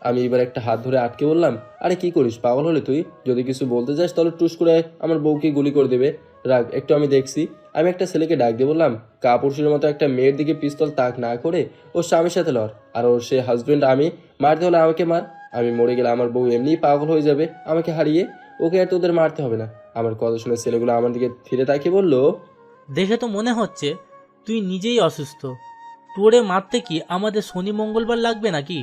আমি এবার একটা হাত ধরে আটকে বললাম, আরে কি করিস, পাগল হলে তুই? যদি কিছু বলতে যাস তাহলে টুস করে আমার বউকে গুলি করে দেবে। রাগ একটু আমি দেখছি। আমি একটা ছেলেকে ডাক দিয়ে বললাম, কাপুরুষের মতো একটা মেয়ের দিকে পিস্তল তাক না করে ওর স্বামীর সাথে লড়। আর ওর সে হাজবেন্ড, আমি মারতে হলে আমাকে মার। আমি মরে গেলে আমার বউ এমনিই পাগল হয়ে যাবে আমাকে হারিয়ে। ওকে আর তোদের মারতে হবে না। আমার কথা শুনে ছেলেগুলো আমার দিকে ফিরে তাকিয়ে বলল, দেখে তো মনে হচ্ছে তুই নিজেই অসুস্থ। তোরে মারতে কি আমাদের শনি মঙ্গলবার লাগবে নাকি?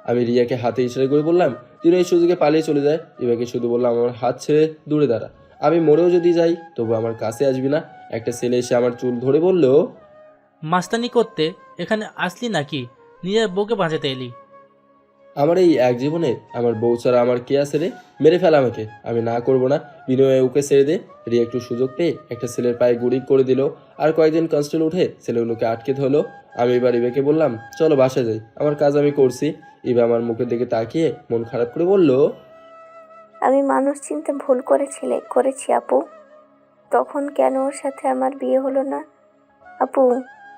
আমি রিয়াকে হাতে ইশারা করে বললাম, তুই এই সুযোগে পালিয়ে চলে যায়। এবারকে শুধু বললাম, আমার হাত ছেড়ে দূরে দাঁড়া। আমি মরেও যদি যাই তবু আমার কাছে আসবি না। একটা ছেলে এসে আমার চুল ধরে বলল, মাস্তানি করতে এখানে আসলি নাকি নিজের বউকে বাঁচাতে এলি? আমার এই এক জীবনে আমার বউ ছাড়া আমার কে আছে রে? মেরে ফেল আমাকে, আমি না করব না। বিনয়ে ওকে ছেড়ে দে। রিয়া একটু সুযোগ পেয়ে একটা ছেলের পায়ে গুড়ি করে দিল। আর কয়েকজন কনস্টেবল উঠে ছেলেগুলোকে আটকে ধরলো। আমি এবার ইবাকে বললাম, চলো বাসায় যাই, আমার কাজ আমি করছি। ইবা আমার মুখের দিকে তাকিয়ে মন খারাপ করে বলল, আমি মানুষ চিনতে ভুল করেছি আপু। তখন কেন ওর সাথে আমার বিয়ে হলো না? আপু,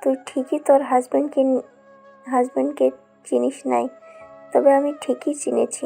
তুই ঠিকই তোর হাজবেন্ডকে চিনিস নাই, তবে আমি ঠিকই চিনেছি।